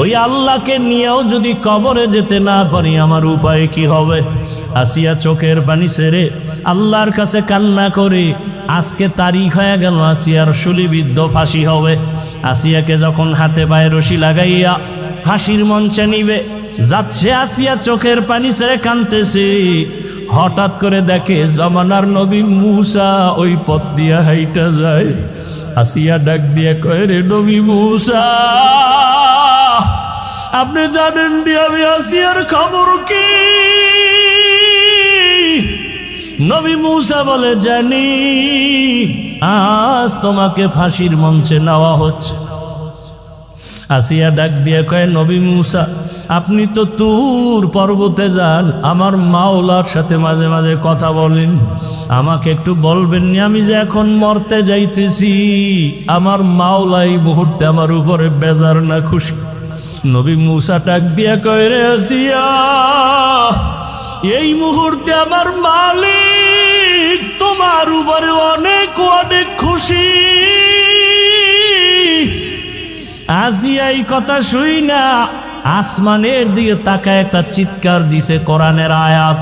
ওই আল্লাহকে নিয়েও যদি কবরে যেতে না পারি আমার উপায় কি হবে? আসিয়া চোখের পানি ছেড়ে আল্লাহর কাছে কান্না করে, আজকে তারিখ হয়ে গেল আসিয়ার শুলিবিদ্ধ ফাঁসি হবে। আসিয়াকে যখন হাতে পায়ে রশি লাগাইয়া ফাঁসির মঞ্চে নিবে যাচ্ছে, আসিয়া চোখের পানি ছেড়ে কাঁদতেছে। হঠাৎ করে দেখে জমানার নবী মূসা ওই পথ দিয়া হাইটা যায়। আসিয়া ডাক দিয়ে কয়, রে নবী মূসা, আপনি জানেন নি আমি আসিয়ার খবর কি? নবী মূসা বলে, জানি, আজ তোমাকে ফাঁসির মঞ্চে নেওয়া হচ্ছে। আসিয়া ডাক দিয়ে কয়, নবী মূসা, আপনি তো তুর পর্বতে যান, আমার মাওলার সাথে মাঝে মাঝে কথা বলেন, আমাকে একটু বলবেন নি আমি যে এখন মরতে যাইতেছি, আমার মাওলা এই মুহূর্তে আমার উপরে বেজার না খুশি? নবী মূসা ডাক দিয়া কয়, রে আসিয়া, এই মুহূর্তে আমার মালিক তোমার উপরে অনেক অনেক খুশি। আসিয়া এই কথা শুই না আসমানের দিকে তাকায় একটা চিৎকার দিছে কোরআনের আয়াত।